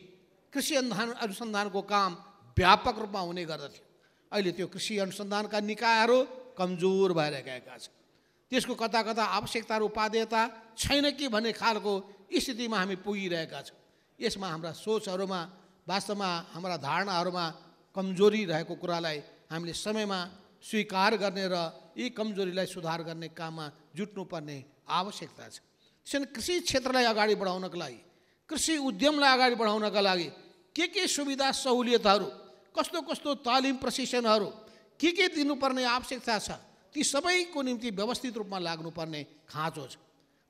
कृषि अनुसन्धानको काम व्यापक रूपमा हुने गर्दथ्यो। अहिले त्यो कृषि अनुसन्धानका निकायहरू कमजोर भएर गएका छन्। त्यसको कता कता आवश्यकताहरू उपादेयता छैन कि भन्ने खालको स्थितिमा हामी पुगिरहेका छौँ। यसमा हाम्रा सोचहरूमा वास्तवमा हाम्रा धारणाहरूमा कमजोरी रहेको कुरालाई हामीले समयमा स्वीकार गर्ने र यी कमजोरीलाई सुधार गर्ने काममा जुट्नुपर्ने आवश्यकता छ। त्यसैले कृषि क्षेत्रलाई अगाडि बढाउनका लागि, कृषि उद्यमलाई अगाडि बढाउनका लागि के सुविधा सहुलियतहरू, कस्तो कस्तो तालिम प्रशिक्षणहरू के दिनुपर्ने आवश्यकता छ, ती सबैको निम्ति व्यवस्थित रूपमा लाग्नुपर्ने खाँचो छ।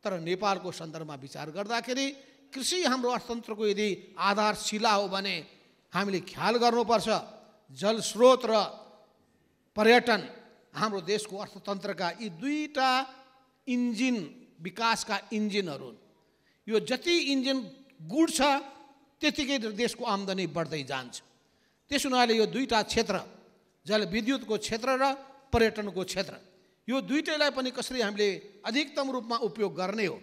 तर नेपालको सन्दर्भमा विचार गर्दाखेरि कृषि हाम्रो अर्थतन्त्रको यदि आधारशिला हो भने हामीले ख्याल गर्नुपर्छ जलस्रोत र पर्यटन हाम्रो देशको अर्थतन्त्रका यी दुईटा इन्जिन, विकासका इन्जिनहरू। यो जति इन्जिन गुड्छ त्यतिकै देशको आम्दानी बढ्दै जान्छ। त्यस हुनाले यो दुईटा क्षेत्र, जलविद्युतको क्षेत्र र पर्यटनको क्षेत्र, यो दुईटैलाई पनि कसरी हामीले अधिकतम रूपमा उपयोग गर्ने हो।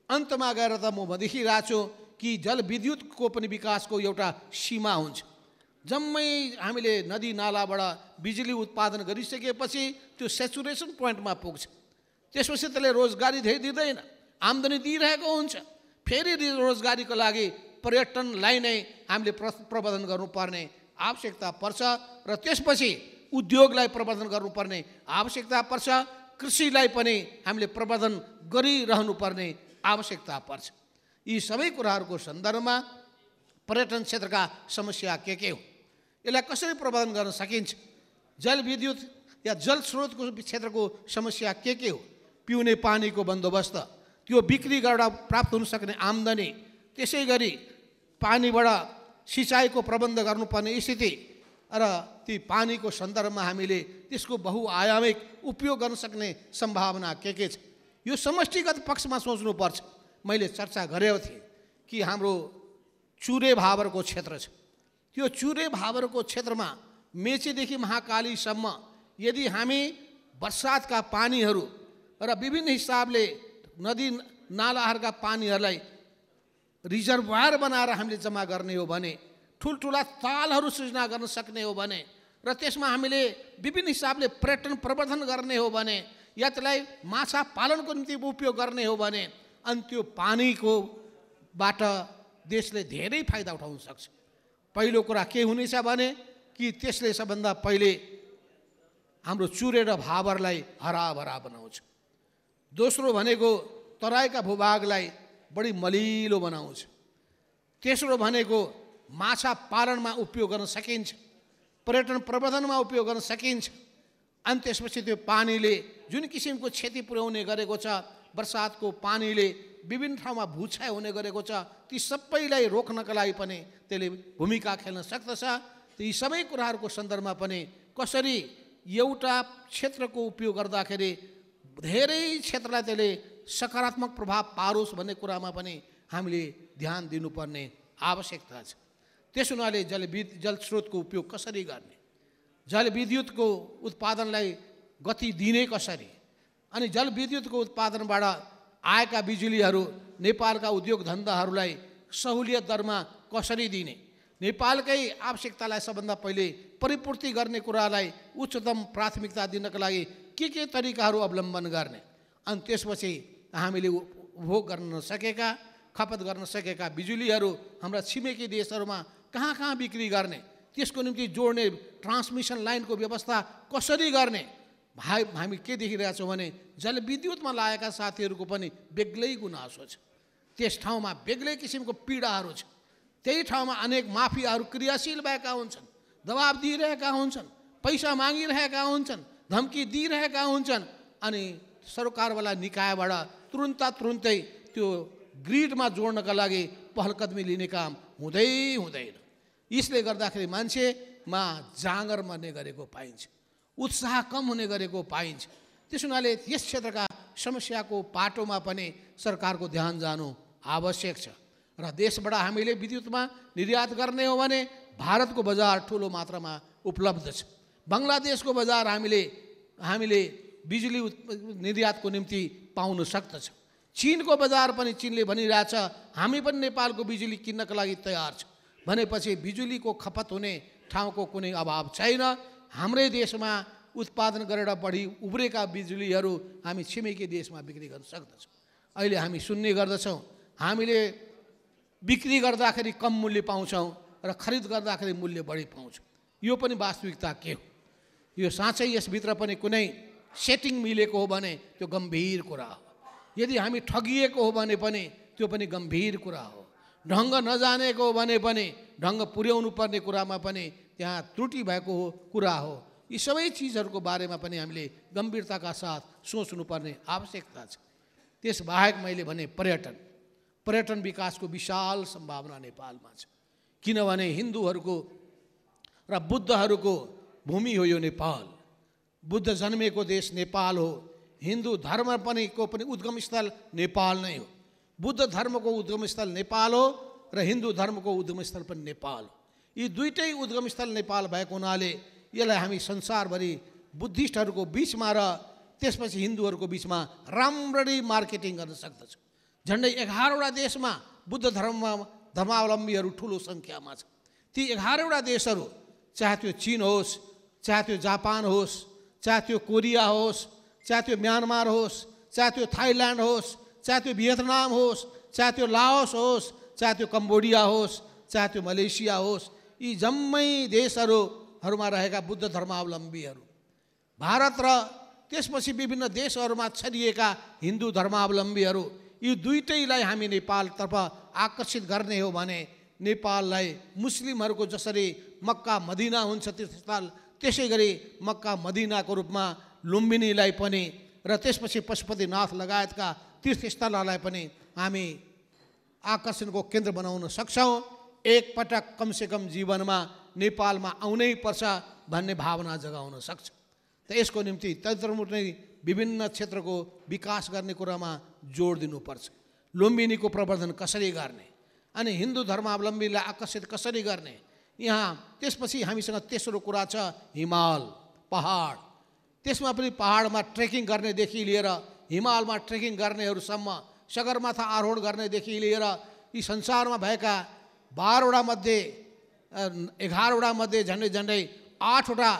अन्तमा गएर त म देखिरहेको छु कि जलविद्युतको पनि विकासको एउटा सीमा हुन्छ। जम्मै हामीले नदी नालाबाट बिजुली उत्पादन गरिसकेपछि त्यो सेचुरेसन पोइन्टमा पुग्छ। त्यसपछि त्यसले रोजगारी धेरै दिँदैन, आम्दानी दिइरहेको हुन्छ। फेरि रोजगारीको लागि पर्यटनलाई नै हामीले प्रबन्धन गर्नुपर्ने आवश्यकता पर्छ र त्यसपछि उद्योगलाई प्रबन्धन गर्नुपर्ने आवश्यकता पर्छ। कृषिलाई पनि हामीले प्रबन्धन गरिरहनुपर्ने आवश्यकता पर्छ। यी सबै कुराहरूको सन्दर्भमा पर्यटन क्षेत्रका समस्या के हो, यसलाई कसरी प्रबन्धन गर्न सकिन्छ, जलविद्युत या जलस्रोतको क्षेत्रको समस्या के हो, पिउने पानीको बन्दोबस्त, त्यो बिक्री गरेर प्राप्त हुन सक्ने आम्दानी, त्यसै गरी पानीबाट सिँचाइको प्रबन्ध गर्नुपर्ने स्थिति र ती पानीको सन्दर्भमा हामीले त्यसको बहुआयामिक उपयोग गर्न सक्ने सम्भावना के छ, यो समष्टिगत पक्षमा सोच्नुपर्छ। मैले चर्चा गरेको थिएँ कि हाम्रो चुरे भाबरको क्षेत्र छ, त्यो चुरे भाबरको क्षेत्रमा मेचीदेखि महाकालीसम्म यदि हामी बर्सातका पानीहरू र विभिन्न हिसाबले नदी नालाहरूका पानीहरूलाई रिजर्भर बनाएर हामीले जम्मा गर्ने हो भने, ठुल्ठुला तालहरू सृजना गर्न सक्ने हो भने र त्यसमा हामीले विभिन्न हिसाबले पर्यटन प्रवर्धन गर्ने हो भने या त्यसलाई माछा पालनको निम्ति उपयोग गर्ने हो भने अनि त्यो पानीको बाट देशले धेरै फाइदा उठाउन सक्छ। पहिलो कुरा के हुनेछ भने कि त्यसले सबभन्दा पहिले हाम्रो चुरे र भाबरलाई हराभरा बनाउँछ। दोस्रो भनेको तराईका भूभागलाई बढी मलिलो बनाउँछ। तेस्रो भनेको माछा पालनमा उपयोग गर्न सकिन्छ, पर्यटन प्रबन्धनमा उपयोग गर्न सकिन्छ। अनि त्यसपछि त्यो पानीले जुन किसिमको क्षति पुर्याउने गरेको छ, बर्सातको पानीले विभिन्न ठाउँमा भूक्षय हुने गरेको छ, ती सबैलाई रोक्नका लागि पनि त्यसले भूमिका खेल्न सक्दछ। यी सबै कुराहरूको सन्दर्भमा पनि कसरी एउटा क्षेत्रको उपयोग गर्दाखेरि धेरै क्षेत्रलाई त्यसले सकारात्मक प्रभाव पारोस् भन्ने कुरामा पनि हामीले ध्यान दिनुपर्ने आवश्यकता छ। त्यस हुनाले जलस्रोतको उपयोग कसरी गर्ने, जलविद्युतको उत्पादनलाई गति दिने कसरी, अनि जलविद्युतको उत्पादनबाट आएका बिजुलीहरू नेपालका उद्योग धन्दाहरूलाई सहुलियत दरमा कसरी दिने, नेपालकै आवश्यकतालाई सबभन्दा पहिले परिपूर्ति गर्ने कुरालाई उच्चतम प्राथमिकता दिनका लागि के तरिकाहरू अवलम्बन गर्ने, अनि त्यसपछि हामीले उपभोग गर्न नसकेका, खपत गर्न सकेका बिजुलीहरू हाम्रा छिमेकी देशहरूमा कहाँ बिक्री गर्ने, त्यसको निम्ति जोड्ने ट्रान्समिसन लाइनको व्यवस्था कसरी गर्ने। हामी के देखिरहेछौँ भने जलविद्युतमा लागेका साथीहरूको पनि बेग्लै गुनासो छ, त्यस ठाउँमा बेग्लै किसिमको पीडाहरू छ। त्यही ठाउँमा अनेक माफियाहरू क्रियाशील भएका हुन्छन्, दबाब दिइरहेका हुन्छन्, पैसा मागिरहेका हुन्छन्, धम्की दिइरहेका हुन्छन्, अनि सरकारवाला निकायबाट तुरुन्तै त्यो ग्रिडमा जोड्नका लागि पहलकदमी लिने काम हुँदैन। यसले गर्दाखेरि मान्छेमा जाँगर मर्ने गरेको पाइन्छ, उत्साह कम हुने गरेको पाइन्छ। त्यस हुनाले यस क्षेत्रका समस्याको पाटोमा पनि सरकारको ध्यान जानु आवश्यक छ। र देशबाट हामीले विद्युतमा निर्यात गर्ने हो भने भारतको बजार ठुलो मात्रामा उपलब्ध छ। बङ्गलादेशको बजार हामीले बिजुली निर्यातको निम्ति पाउन सक्दछ। चीनको बजार पनि चीनले भनिरहेछ हामी पनि नेपालको बिजुली किन्नका लागि तयार छ भनेपछि बिजुलीको खपत हुने ठाउँको कुनै अभाव छैन। हाम्रै देशमा उत्पादन गरेर बढी उब्रेका बिजुलीहरू हामी छिमेकी देशमा बिक्री गर्न सक्दछौँ। अहिले हामी सुन्ने गर्दछौँ हामीले बिक्री गर्दाखेरि कम मूल्य पाउँछौँ र खरिद गर्दाखेरि मूल्य बढी पाउँछौँ। यो पनि वास्तविकता के हो? यो साँच्चै यसभित्र पनि कुनै सेटिङ मिलेको हो भने त्यो गम्भीर कुरा हो। यदि हामी ठगिएको हो भने पनि त्यो पनि गम्भीर कुरा हो। ढङ्ग नजानेको हो भने पनि ढङ्ग पुर्याउनु पर्ने कुरामा पनि त्यहाँ त्रुटि भएको कुरा हो। यी सबै चिजहरूको बारेमा पनि हामीले गम्भीरताका साथ सोच्नुपर्ने आवश्यकता छ। त्यसबाहेक मैले भने पर्यटन विकासको विशाल सम्भावना नेपालमा छ, किनभने हिन्दूहरूको र बुद्धहरूको भूमि हो यो नेपाल। बुद्ध जन्मेको देश नेपाल हो। हिन्दू धर्म को पनि उद्गम स्थल नेपाल नै हो। बुद्ध धर्मको उद्गम स्थल नेपाल हो र हिन्दू धर्मको उद्गम स्थल पनि नेपाल हो। यी दुईटै उद्गम स्थल नेपाल भएको हुनाले यसलाई हामी संसारभरि बुद्धिस्टहरूको बिचमा र त्यसपछि हिन्दूहरूको बिचमा राम्ररी मार्केटिङ गर्न सक्दछौँ। झन्डै 11वटा देशमा बुद्ध धर्मावलम्बीहरू ठुलो सङ्ख्यामा छ। ती 11वटा देशहरू, चाहे त्यो चीन होस्, चाहे त्यो जापान होस्, चाहे त्यो कोरिया होस्, चाहे त्यो म्यानमार होस्, चाहे त्यो थाइल्यान्ड होस्, चाहे त्यो भियतनाम होस्, चाहे त्यो लाओस होस्, चाहे त्यो कम्बोडिया होस्, चाहे त्यो मलेसिया होस्, यी जम्मै देशहरूमा रहेका बुद्ध धर्मावलम्बीहरू, भारत र त्यसपछि विभिन्न देशहरूमा छरिएका हिन्दू धर्मावलम्बीहरू, यी दुईटैलाई हामी नेपालतर्फ आकर्षित गर्ने हो भने नेपाललाई मुस्लिमहरूको जसरी मक्का मदिना हुन्छ तीर्थस्थल, त्यसै गरी मक्का मदिनाको रूपमा लुम्बिनीलाई पनि र त्यसपछि पशुपतिनाथ लगायतका तीर्थस्थलहरूलाई पनि हामी आकर्षणको केन्द्र बनाउन सक्छौँ। एकपटक कमसेकम जीवनमा नेपालमा आउनै पर्छ भन्ने भावना जगाउन सक्छ। त यसको निम्ति तदनुरूप नै विभिन्न क्षेत्रको विकास गर्ने कुरामा जोड दिनुपर्छ। लुम्बिनीको प्रवर्धन कसरी गर्ने, अनि हिन्दू धर्मावलम्बीलाई आकर्षित कसरी गर्ने। यहाँ त्यसपछि हामीसँग तेस्रो कुरा छ हिमाल, पहाड। त्यसमा पनि पहाडमा ट्रेकिङ गर्नेदेखि लिएर हिमालमा ट्रेकिङ गर्नेहरूसम्म, सगरमाथा आरोहण गर्नेदेखि लिएर यी संसारमा भएका 12वटा मध्ये 11वटा मध्ये झन्डै 8वटा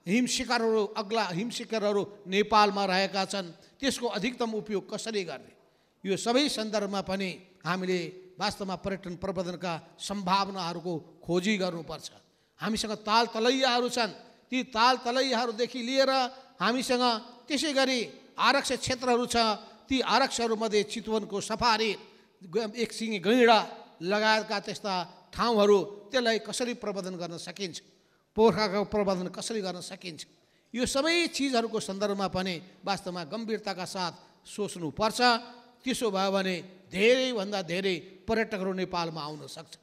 हिमशिखरहरू, अग्ला हिमशिखरहरू नेपालमा रहेका छन्। त्यसको अधिकतम उपयोग कसरी गर्ने, यो सबै सन्दर्भमा पनि हामीले वास्तवमा पर्यटन प्रवर्धनका सम्भावनाहरूको खोजी गर्नुपर्छ। हामीसँग ताल तलैयाहरू छन्। ती ताल तलैयाहरूदेखि लिएर हामीसँग त्यसै गरी आरक्षित क्षेत्रहरू छ। ती आरक्षहरूमध्ये चितवनको सफारी, एकसिङे गैँडा लगायतका त्यस्ता ठाउँहरू, त्यसलाई कसरी प्रवर्धन गर्न सकिन्छ, पोखराको प्रवर्धन कसरी गर्न सकिन्छ, यो सबै चिजहरूको सन्दर्भमा पनि वास्तवमा गम्भीरताका साथ सोच्नुपर्छ। त्यसो भयो भने धेरैभन्दा धेरै पर्यटकहरू नेपालमा आउन सक्छ।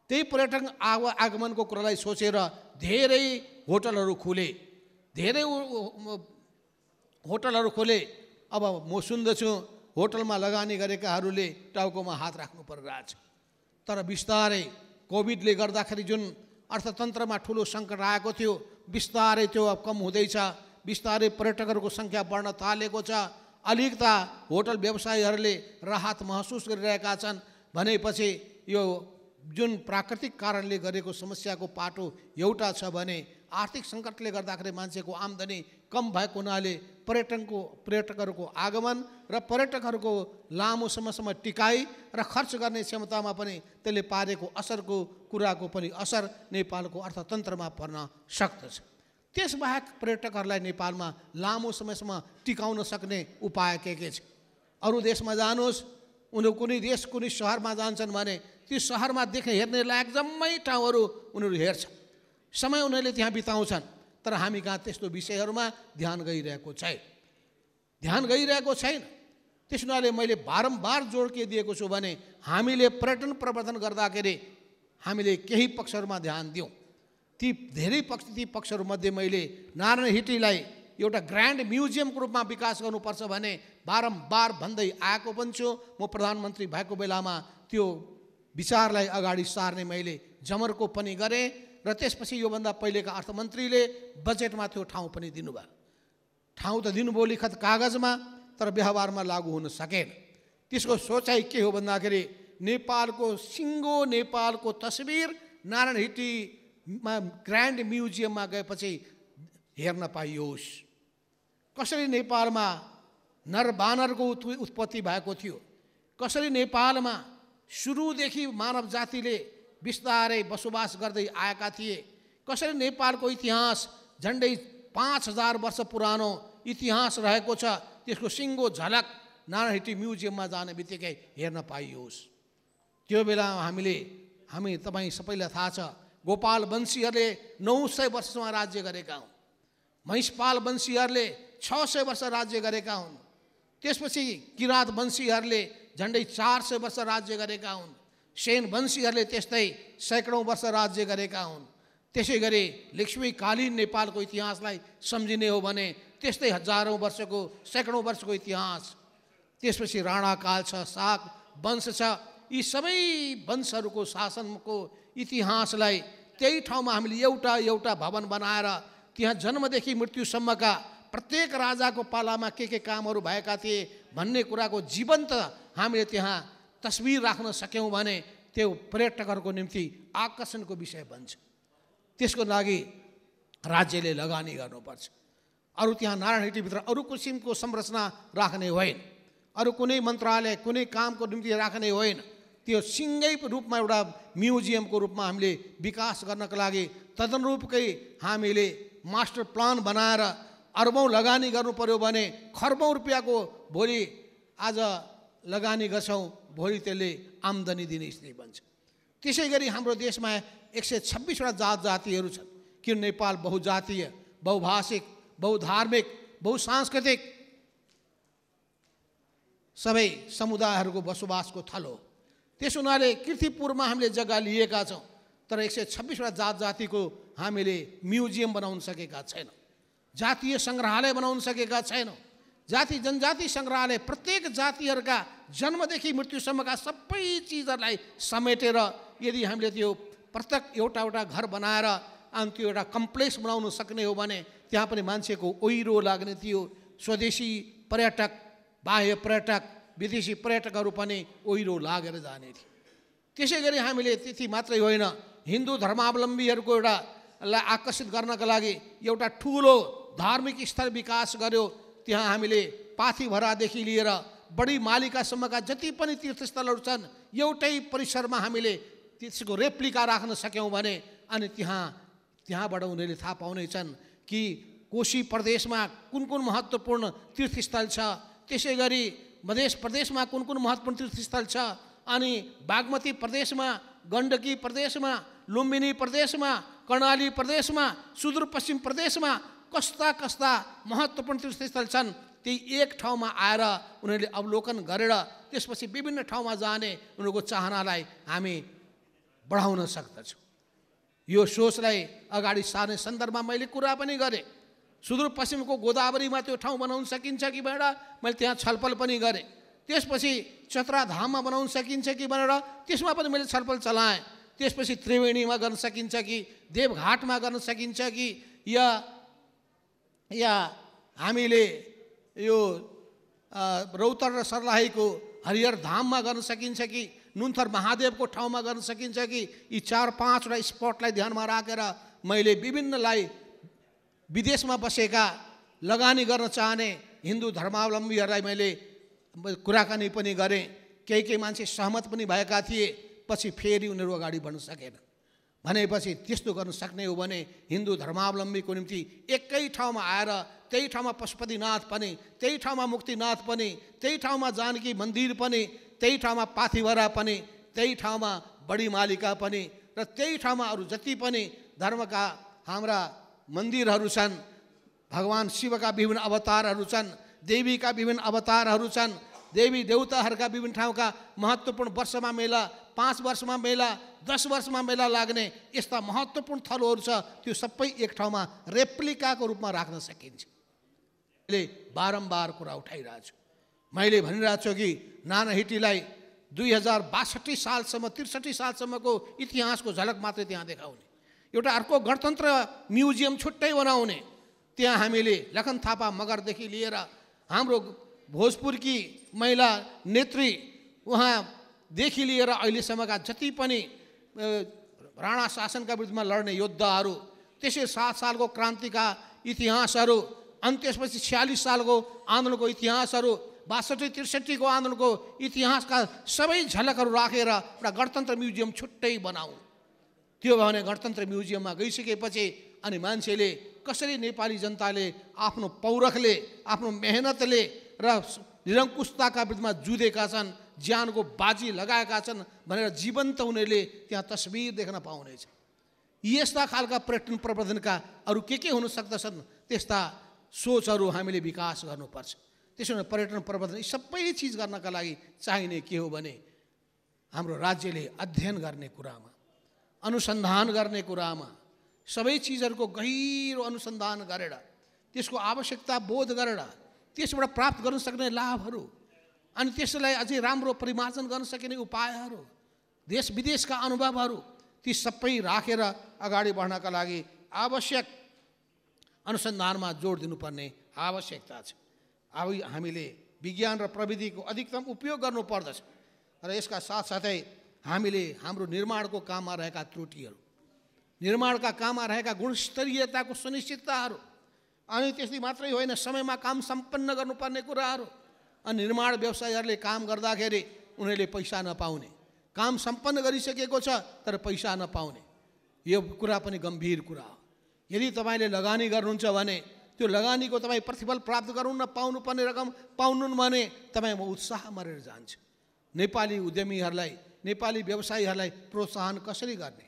त्यही पर्यटक आगमनको कुरालाई सोचेर धेरै होटलहरू खोले। अब म सुन्दछु होटलमा लगानी गरेकाहरूले टाउकोमा हात राख्नु परिरहेछ। तर बिस्तारै कोभिडले गर्दाखेरि जुन अर्थतन्त्रमा ठुलो सङ्कट आएको थियो, बिस्तारै त्यो अब कम हुँदैछ। बिस्तारै पर्यटकहरूको सङ्ख्या बढ्न थालेको छ। अलिकता होटल व्यवसायीहरूले राहत महसुस गरिरहेका छन्। भनेपछि यो जुन प्राकृतिक कारणले गरेको समस्याको पाटो एउटा छ भने आर्थिक सङ्कटले गर्दाखेरि मान्छेको आम्दानी कम भएको हुनाले पर्यटकहरूको आगमन र पर्यटकहरूको लामो समयसम्म टिकाइ र खर्च गर्ने क्षमतामा पनि त्यसले पारेको असरको कुराको पनि असर नेपालको अर्थतन्त्रमा पर्न सक्दछ। त्यसबाहेक पर्यटकहरूलाई नेपालमा लामो समयसम्म टिकाउन सक्ने उपाय के छ? अरू देशमा जानुहोस्, उनीहरू कुनै देश कुनै सहरमा जान्छन् भने ती सहरमा देख्ने हेर्ने लायक जम्मै ठाउँहरू उनीहरू हेर्छ, समय उनीहरूले त्यहाँ बिताउँछन्। तर हामी कहाँ त्यस्तो विषयहरूमा ध्यान गइरहेको छैन। त्यस हुनाले मैले बारम्बार जोड के दिएको छु भने हामीले पर्यटन प्रवर्धन गर्दाखेरि हामीले केही पक्षहरूमा ध्यान दिउँ। ती पक्षहरूमध्ये मैले नारायण हिटीलाई एउटा ग्रान्ड म्युजियमको रूपमा विकास गर्नुपर्छ भने बारम्बार भन्दै आएको पनि छु। म प्रधानमन्त्री भएको बेलामा त्यो विचारलाई अगाडि सार्ने मैले जमर्को पनि गरेँ र त्यसपछि योभन्दा पहिलेका अर्थमन्त्रीले बजेटमा त्यो ठाउँ पनि दिनुभयो। ठाउँ त दिनुभयो लिखत कागजमा, तर व्यवहारमा लागू हुन सकेन। त्यसको सोचाइ के हो भन्दाखेरि नेपालको सिङ्गो नेपालको तस्बिर नारायण हिटीमा ग्रान्ड म्युजियममा गएपछि हेर्न पाइयोस्। कसरी नेपालमा नरबानरको उत्पत्ति भएको थियो, कसरी नेपालमा सुरुदेखि मानव जातिले बिस्तारै बसोबास गर्दै आएका थिए, कसरी नेपालको इतिहास झन्डै 5000 वर्ष पुरानो इतिहास रहेको छ, त्यसको सिङ्गो झलक नारायण हिटी म्युजियममा जाने बित्तिकै हेर्न पाइयोस्। त्यो बेला हामी तपाईँ सबैलाई थाहा छ, गोपाल वंशीहरूले 900 वर्षसम्म राज्य गरेका हुन्, महिषपाल वंशीहरूले 600 वर्ष राज्य गरेका हुन्, त्यसपछि किराँत वंशीहरूले झन्डै 400 वर्ष राज्य गरेका हुन्, सेन वंशीहरूले त्यस्तै सैकडौँ वर्ष राज्य गरेका हुन्। त्यसै गरी लक्ष्मीकालीन नेपालको इतिहासलाई सम्झिने हो भने त्यस्तै हजारौँ वर्षको सैकडौँ वर्षको इतिहास। त्यसपछि राणाकाल छ, शाक वंश छ। यी सबै वंशहरूको शासनको इतिहासलाई त्यही ठाउँमा हामीले एउटा भवन बनाएर त्यहाँ जन्मदेखि मृत्युसम्मका प्रत्येक राजाको पालामा के कामहरू भएका थिए भन्ने कुराको जीवन्त हामीले त्यहाँ तस्बिर राख्न सक्यौँ भने त्यो पर्यटकहरूको निम्ति आकर्षणको विषय बन्छ। त्यसको लागि राज्यले लगानी गर्नुपर्छ। अरू त्यहाँ नारायण हिटीभित्र अरू किसिमको संरचना राख्ने होइन, अरू कुनै मन्त्रालय कुनै कामको निम्ति राख्ने होइन। त्यो सिङ्गै रूपमा एउटा म्युजियमको रूपमा हामीले विकास गर्नका लागि तदनुरूपकै हामीले मास्टर प्लान बनाएर अरबौँ लगानी गर्नु पर्यो भने खर्बौँ रुपियाँको भोलि आज लगानी गर्छौँ, भोलि त्यसले आम्दानी दिने स्थिति बन्छ। त्यसै गरी हाम्रो देशमा 126वटा जात जातिहरू छन्, किन नेपाल बहुजातीय, बहुभाषिक, बहुधार्मिक, बहुसांस्कृतिक सबै समुदायहरूको बसोबासको थलो। त्यस हुनाले कीर्तिपुरमा हामीले जग्गा लिएका छौँ, तर 126वटा जात जातिको हामीले म्युजियम बनाउन सकेका छैनौँ, जातीय सङ्ग्रहालय बनाउन सकेका छैनौँ। जाति जनजाति सङ्ग्रहालय प्रत्येक जातिहरूका जन्मदेखि मृत्युसम्मका सबै चिजहरूलाई समेटेर यदि हामीले त्यो प्रत्येक एउटा घर बनाएर अनि त्यो एउटा कम्प्लेक्स बनाउन सक्ने हो भने त्यहाँ पनि मान्छेको ओहिरो लाग्ने थियो। स्वदेशी पर्यटक, बाह्य पर्यटक, विदेशी पर्यटकहरू पनि ओहिरो लागेर जाने थियो। त्यसै गरी हामीले त्यति मात्रै होइन, हिन्दू धर्मावलम्बीहरूको एउटालाई आकर्षित गर्नका लागि एउटा ठुलो धार्मिक स्थल विकास गर्यो। त्यहाँ हामीले पाथिभरादेखि लिएर बढी मालिकासम्मका जति पनि तीर्थस्थलहरू छन् एउटै परिसरमा हामीले त्यसको रेप्लिका राख्न सक्यौँ भने अनि त्यहाँबाट उनीहरूले थाहा पाउनेछन् कि कोशी प्रदेशमा कुन महत्त्वपूर्ण तीर्थस्थल छ, त्यसै गरी मध्य प्रदेशमा कुन महत्त्वपूर्ण तीर्थस्थल छ, अनि बागमती प्रदेशमा, गण्डकी प्रदेशमा, लुम्बिनी प्रदेशमा, कर्णाली प्रदेशमा, सुदूरपश्चिम प्रदेशमा कस्ता महत्त्वपूर्ण तीर्थस्थल छन्। त्यही एक ठाउँमा आएर उनीहरूले अवलोकन गरेर त्यसपछि विभिन्न ठाउँमा जाने उनीहरूको चाहनालाई हामी बढाउन सक्दछौँ। यो सोचलाई अगाडि सार्ने सन्दर्भमा मैले कुरा पनि गरेँ। सुदूरपश्चिमको गोदावरीमा त्यो ठाउँ बनाउन सकिन्छ कि भनेर मैले त्यहाँ छलफल पनि गरेँ। त्यसपछि चतराधाममा बनाउन सकिन्छ कि भनेर त्यसमा पनि मैले छलफल चलाएँ। त्यसपछि त्रिवेणीमा गर्न सकिन्छ कि देवघाटमा गर्न सकिन्छ कि या हामीले यो रौतहट र सर्लाहीको हरिहर धाममा गर्न सकिन्छ कि नुन्थर महादेवको ठाउँमा गर्न सकिन्छ कि यी 4-5 वटा स्पटलाई ध्यानमा राखेर मैले विभिन्नलाई विदेशमा बसेका लगानी गर्न चाहने हिन्दू धर्मावलम्बीहरूलाई मैले कुराकानी पनि गरेँ। केही मान्छे सहमत पनि भएका थिए, पछि फेरि उनीहरू अगाडि बढ्न सकेन। भनेपछि त्यस्तो गर्न सक्ने हो भने हिन्दू धर्मावलम्बीको निम्ति एकै ठाउँमा आएर त्यही ठाउँमा पशुपतिनाथ पनि, त्यही ठाउँमा मुक्तिनाथ पनि, त्यही ठाउँमा जानकी मन्दिर पनि, त्यही ठाउँमा पाथिभरा पनि, त्यही ठाउँमा बडी मालिका पनि र त्यही ठाउँमा अरू जति पनि धर्मका हाम्रा मन्दिरहरू छन्, भगवान शिवका विभिन्न अवतारहरू छन्, देवीका विभिन्न अवतारहरू छन्, देवी देवताहरूका विभिन्न ठाउँका महत्त्वपूर्ण वर्षमा मेला, 5 वर्षमा मेला, 10 वर्षमा मेला लाग्ने यस्ता महत्त्वपूर्ण थलोहरू छ। त्यो सबै एक ठाउँमा रेप्लिकाको रूपमा राख्न सकिन्छ। मैले बारम्बार कुरा उठाइरहेको छु। मैले भनिरहेको छु कि नानाहिटीलाई 2062 सालसम्म 63 सालसम्मको इतिहासको झलक मात्रै त्यहाँ देखाउने, एउटा अर्को गणतन्त्र म्युजियम छुट्टै बनाउने। त्यहाँ हामीले लखन थापा मगरदेखि लिएर हाम्रो भोजपुरकी महिला नेत्री उहाँदेखि लिएर अहिलेसम्मका जति पनि राणा शासनका विरुद्धमा लड्ने योद्धाहरू, त्यसै 7 सालको क्रान्तिका इतिहासहरू, अनि त्यसपछि 46 सालको आन्दोलनको इतिहासहरू, 62-63 को आन्दोलनको इतिहासका सबै झलकहरू राखेर एउटा गणतन्त्र म्युजियम छुट्टै बनाऊ। त्यो भने गणतन्त्र म्युजियममा गइसकेपछि अनि मान्छेले कसरी नेपाली जनताले आफ्नो पौरखले, आफ्नो मेहनतले र निरङ्कुशताका विरुद्धमा जुधेका छन्, ज्यानको बाजी लगाएका छन् भनेर जीवन्त उनीहरूले त्यहाँ तस्बिर देख्न पाउनेछ। यस्ता खालका पर्यटन प्रवर्धनका अरू के हुन सक्दछन्, त्यस्ता सोचहरू हामीले विकास गर्नुपर्छ। त्यसो भने पर्यटन प्रवर्धन यी सबै चिज गर्नका लागि चाहिने के हो भने हाम्रो राज्यले अध्ययन गर्ने कुरामा, अनुसन्धान गर्ने कुरामा, सबै चिजहरूको गहिरो अनुसन्धान गरेर त्यसको आवश्यकता बोध गरेर त्यसबाट प्राप्त गर्न सक्ने लाभहरू अनि त्यसलाई अझै राम्रो परिमार्जन गर्न सकिने उपायहरू, देश विदेशका अनुभवहरू, ती सबै राखेर अगाडि बढ्नका लागि आवश्यक अनुसन्धानमा जोड दिनुपर्ने आवश्यकता छ। अब हामीले विज्ञान र प्रविधिको अधिकतम उपयोग गर्नुपर्दछ र यसका साथसाथै हामीले हाम्रो निर्माणको काममा रहेका त्रुटिहरू, निर्माणका काममा रहेका गुणस्तरीयताको सुनिश्चितताहरू, अनि त्यसले मात्रै होइन समयमा काम सम्पन्न गर्नुपर्ने कुराहरू। अनि निर्माण व्यवसायीहरूले काम गर्दाखेरि उनीहरूले पैसा नपाउने, काम सम्पन्न गरिसकेको छ तर पैसा नपाउने, यो कुरा पनि गम्भीर कुरा हो। यदि तपाईँले लगानी गर्नुहुन्छ भने त्यो लगानीको तपाईँ प्रतिफल प्राप्त गर्नु नपाउनुपर्ने रकम पाउनुहुन्न भने तपाईँमा उत्साह मरेर जान्छ। नेपाली उद्यमीहरूलाई, नेपाली व्यवसायीहरूलाई प्रोत्साहन कसरी गर्ने,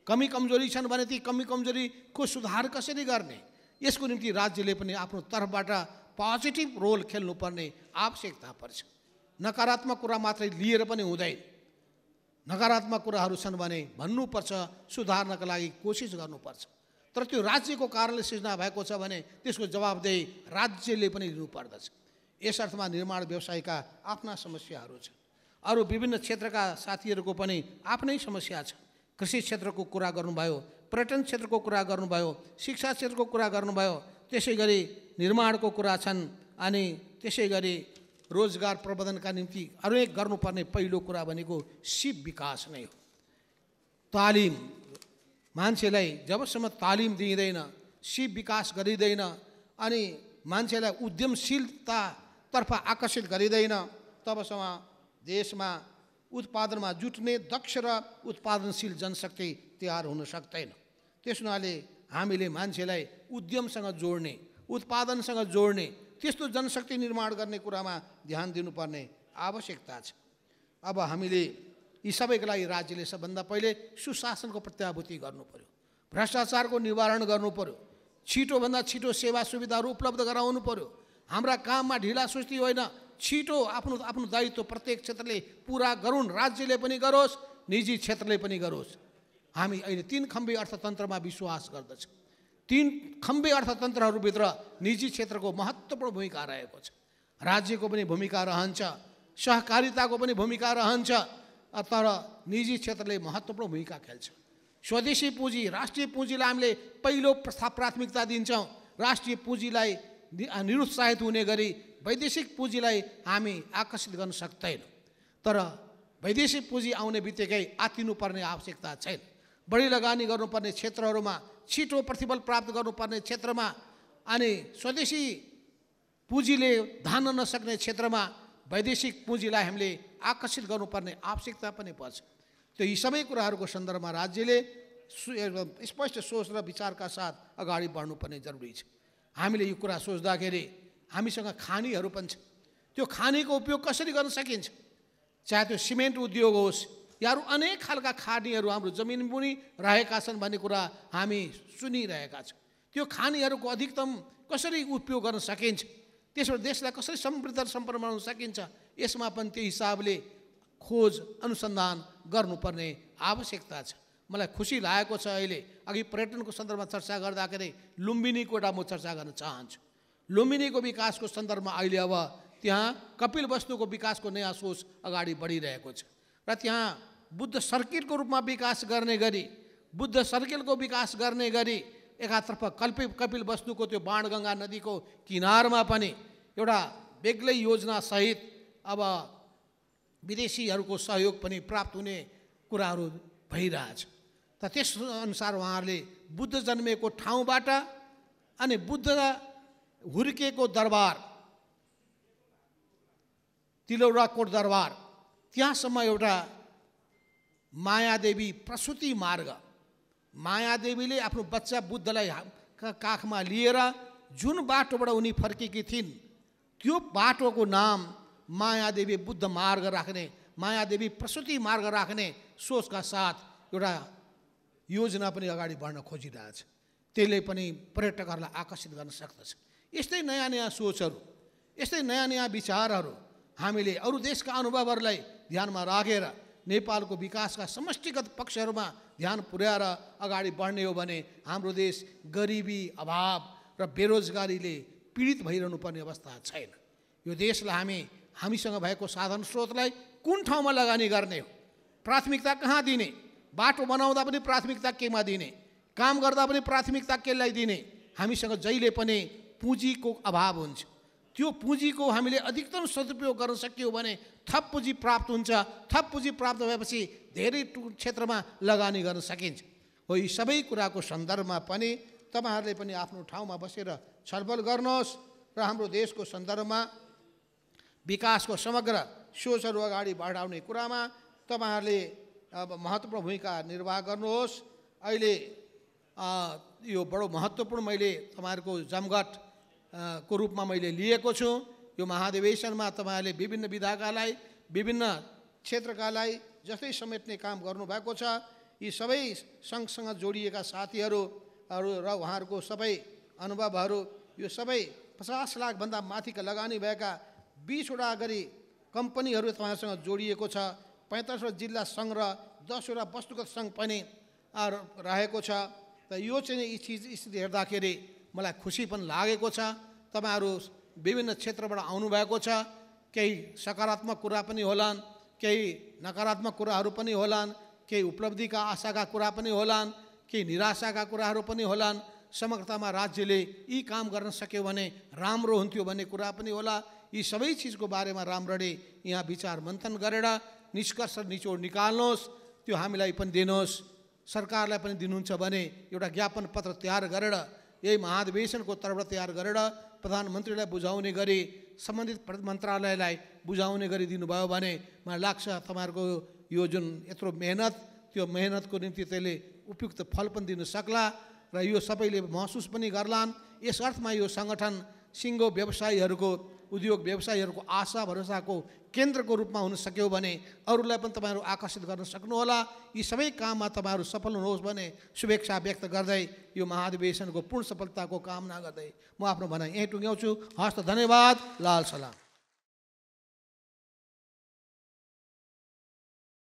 कमी कमजोरी छन् भने ती कमी कमजोरीको सुधार कसरी गर्ने, यसको निम्ति राज्यले पनि आफ्नो तर्फबाट पोजिटिभ रोल खेल्नुपर्ने आवश्यकता पर्छ। नकारात्मक कुरा मात्रै लिएर पनि हुँदैन, नकारात्मक कुराहरू छन् भने भन्नुपर्छ, सुधार्नका लागि कोसिस गर्नुपर्छ। तर त्यो राज्यको कारणले सृजना भएको छ भने त्यसको जवाबदेही राज्यले पनि लिनुपर्दछ। यस अर्थमा निर्माण व्यवसायका आफ्ना समस्याहरू छन्, अरू विभिन्न क्षेत्रका साथीहरूको पनि आफ्नै समस्या छ। कृषि क्षेत्रको कुरा गर्नुभयो, पर्यटन क्षेत्रको कुरा गर्नुभयो, शिक्षा क्षेत्रको कुरा गर्नुभयो, त्यसै गरी निर्माणको कुरा छन्, अनि त्यसै गरी रोजगार प्रबन्धनका निम्ति अनेक गर्नुपर्ने पहिलो कुरा भनेको सिप विकास नै हो। तालिम, मान्छेलाई जबसम्म तालिम दिइँदैन, सिप विकास गरिँदैन, अनि मान्छेलाई उद्यमशीलतातर्फ आकर्षित गरिँदैन, तबसम्म देशमा उत्पादनमा जुट्ने दक्ष र उत्पादनशील जनशक्ति तयार हुन सक्दैन। त्यस हुनाले हामीले मान्छेलाई उद्यमसँग जोड्ने, उत्पादनसँग जोड्ने, त्यस्तो जनशक्ति निर्माण गर्ने कुरामा ध्यान दिनुपर्ने आवश्यकता छ। अब हामीले यी सबैका लागि राज्यले सबभन्दा पहिले सुशासनको प्रत्याभूति गर्नु पर्यो, भ्रष्टाचारको निवारण गर्नु पर्यो, छिटोभन्दा छिटो सेवा सुविधाहरू उपलब्ध गराउनु पर्यो। हाम्रा काममा ढिला सुस्ती होइन, छिटो आफ्नो दायित्व प्रत्येक क्षेत्रले पुरा गरून्, राज्यले पनि गरोस्, निजी क्षेत्रले पनि गरोस्। हामी अहिले 3 खम्बे अर्थतन्त्रमा विश्वास गर्दछौँ। 3 खम्बे अर्थतन्त्रहरूभित्र निजी क्षेत्रको महत्त्वपूर्ण भूमिका रहेको छ, राज्यको पनि भूमिका रहन्छ, सहकारिताको पनि भूमिका रहन्छ, तर निजी क्षेत्रले महत्त्वपूर्ण भूमिका खेल्छ। स्वदेशी पुँजी, राष्ट्रिय पुँजीलाई हामीले पहिलो प्राथमिकता दिन्छौँ। राष्ट्रिय पुँजीलाई निरुत्साहित हुने गरी वैदेशिक पुँजीलाई हामी आकर्षित गर्न सक्दैनौँ। तर वैदेशिक पुँजी आउने बित्तिकै आत्तिनुपर्ने आवश्यकता छैन। बढी लगानी गर्नुपर्ने क्षेत्रहरूमा, छिटो प्रतिफल प्राप्त गर्नुपर्ने क्षेत्रमा अनि स्वदेशी पुँजीले धान्न नसक्ने क्षेत्रमा वैदेशिक पुँजीलाई हामीले आकर्षित गर्नुपर्ने आवश्यकता पनि पर्छ। त्यो यी सबै कुराहरूको सन्दर्भमा राज्यले स्पष्ट सोच र विचारका साथ अगाडि बढ्नुपर्ने जरुरी छ। हामीले यो कुरा सोच्दाखेरि हामीसँग खानीहरू पनि छ। त्यो खानीको उपयोग कसरी गर्न सकिन्छ, चाहे त्यो सिमेन्ट उद्योग होस् या अरू अनेक खालका खानीहरू हाम्रो जमिन मुनि रहेका छन् भन्ने कुरा हामी सुनिरहेका छौँ। त्यो खानीहरूको अधिकतम कसरी उपयोग गर्न सकिन्छ, त्यसबाट देशलाई कसरी समृद्ध सम्पन्न बनाउन सकिन्छ, यसमा पनि त्यो हिसाबले खोज अनुसन्धान गर्नुपर्ने आवश्यकता छ। मलाई खुसी लागेको छ, अहिले अघि पर्यटनको सन्दर्भमा चर्चा गर्दाखेरि लुम्बिनीको एउटा म चर्चा गर्न चाहन्छु। लुम्बिनीको विकासको सन्दर्भमा अहिले अब त्यहाँ कपिलवस्तुको विकासको नयाँ सोच अगाडि बढिरहेको छ र त्यहाँ बुद्ध सर्किलको रूपमा विकास गर्ने गरी, बुद्ध सर्किलको विकास गर्ने गरी एकातर्फ कपिलवस्तुको त्यो बाणगङ्गा नदीको किनारमा पनि एउटा बेग्लै योजनासहित अब विदेशीहरूको सहयोग पनि प्राप्त हुने कुराहरू भइरहेछ। त त्यसअनुसार उहाँहरूले बुद्ध जन्मेको ठाउँबाट अनि बुद्ध हुर्केको दरबार, तिलौराकोट दरबार, त्यहाँसम्म एउटा मायादेवी प्रसूति मार्ग, मायादेवीले आफ्नो बच्चा बुद्धलाई काखमा लिएर जुन बाटोबाट उनी फर्केकी थिइन् त्यो बाटोको नाम मायादेवी बुद्ध मार्ग राख्ने, मायादेवी प्रसूति मार्ग राख्ने सोचका साथ एउटा योजना पनि अगाडि बढ्न खोजिरहेछ। त्यसले पनि पर्यटकहरूलाई आकर्षित गर्न सक्दछ। यस्तै नयाँ नयाँ सोचहरू, यस्तै नयाँ नयाँ विचारहरू हामीले अरू देशका अनुभवहरूलाई ध्यानमा राखेर नेपालको विकासका समष्टिगत पक्षहरूमा ध्यान पुर्याएर अगाडि बढ्ने हो भने हाम्रो देश गरिबी, अभाव र बेरोजगारीले पीडित भइरहनु पर्ने अवस्था छैन। यो देशलाई हामीसँग भएको साधन स्रोतलाई कुन ठाउँमा लगानी गर्ने हो, प्राथमिकता कहाँ दिने, बाटो बनाउँदा पनि प्राथमिकता केमा दिने, काम गर्दा पनि प्राथमिकता केलाई दिने। हामीसँग जहिले पनि पुँजीको अभाव हुन्छ। त्यो पुँजीको हामीले अधिकतम सदुपयोग गर्न सकियो भने थप पुँजी प्राप्त हुन्छ। थप पुँजी प्राप्त भएपछि धेरै क्षेत्रमा लगानी गर्न सकिन्छ। हो, यी सबै कुराको सन्दर्भमा पनि तपाईँहरूले पनि आफ्नो ठाउँमा बसेर छलफल गर्नुहोस् र हाम्रो देशको सन्दर्भमा विकासको समग्र सोचहरू अगाडि बढाउने कुरामा तपाईँहरूले अब महत्त्वपूर्ण भूमिका निर्वाह गर्नुहोस्। अहिले यो बडो महत्त्वपूर्ण मैले तपाईँहरूको जमघट को रूपमा मैले लिएको छु। यो महाधिवेशनमा तपाईँहरूले विभिन्न विधाकालाई, विभिन्न क्षेत्रकालाई जस्तै समेट्ने काम गर्नुभएको छ। यी सबै सँगसँग जोडिएका साथीहरू र उहाँहरूको सबै अनुभवहरू, यो सबै 50 लाखभन्दा माथिका लगानी भएका 20वटा गरी कम्पनीहरू तपाईँहरूसँग जोडिएको छ। 45वटा जिल्ला सङ्घ र 10वटा वस्तुगत सङ्घ पनि रहेको छ। त यो चाहिँ यी स्थिति हेर्दाखेरि मलाई खुसी पनि लागेको छ। तपाईँहरू विभिन्न क्षेत्रबाट आउनुभएको छ। केही सकारात्मक कुरा पनि होलान्, केही नकारात्मक कुराहरू पनि होलान्, केही उपलब्धिका आशाका कुरा पनि होलान्, केही निराशाका कुराहरू पनि होलान्। समग्रतामा राज्यले यी काम गर्न सक्यो भने राम्रो हुन्थ्यो भन्ने कुरा पनि होला। यी सबै चिजको बारेमा राम्ररी यहाँ विचार मन्थन गरेर निष्कर्ष निचोड निकाल्नुहोस्। त्यो हामीलाई पनि दिनुहोस्, सरकारलाई पनि दिनुहुन्छ भने एउटा ज्ञापन पत्र तयार गरेर यही महाधिवेशनको तर्फबाट तयार गरेर प्रधानमन्त्रीलाई बुझाउने गरी, सम्बन्धित मन्त्रालयलाई बुझाउने गरी दिनुभयो भने मलाई लाग्छ तपाईँहरूको यो जुन यत्रो मेहनत, त्यो मेहनतको निम्ति त्यसले उपयुक्त फल पनि दिन सक्ला र यो सबैले महसुस पनि गर्लान्। यस अर्थमा यो सङ्गठन सिङ्गो व्यवसायीहरूको, उद्योग व्यवसायीहरूको आशा भरोसाको केन्द्रको रूपमा हुन सक्यो भने अरूलाई पनि तपाईँहरू आकर्षित गर्न सक्नुहोला। यी सबै काममा तपाईँहरू सफल हुनुहोस् भने शुभेच्छा व्यक्त गर्दै यो महाधिवेशनको पूर्ण सफलताको कामना गर्दै म आफ्नो भनाइ यहीँ टुङ्ग्याउँछु। हस्त, धन्यवाद, लाल सलाम।